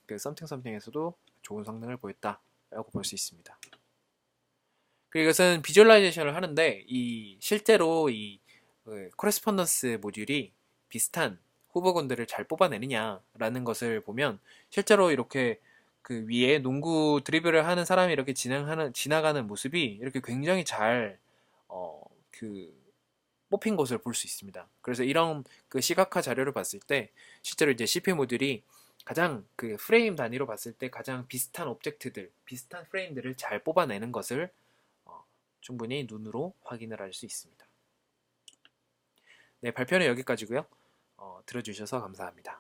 썸띵썸띵에서도 좋은 성능을 보였다라고 볼 수 있습니다. 그리고 이것은 비주얼라이제이션을 하는데 실제로 코레스폰던스 모듈이 비슷한 후보군들을 잘 뽑아내느냐라는 것을 보면, 실제로 이렇게 위에 농구 드리블을 하는 사람이 이렇게 지나가는 모습이 이렇게 굉장히 잘 뽑힌 것을 볼 수 있습니다. 그래서 이런 시각화 자료를 봤을 때 실제로 이제 CP 모듈이 가장 프레임 단위로 봤을 때 가장 비슷한 오브젝트들, 비슷한 프레임들을 잘 뽑아내는 것을 충분히 눈으로 확인을 할 수 있습니다. 네, 발표는 여기까지고요. 들어주셔서 감사합니다.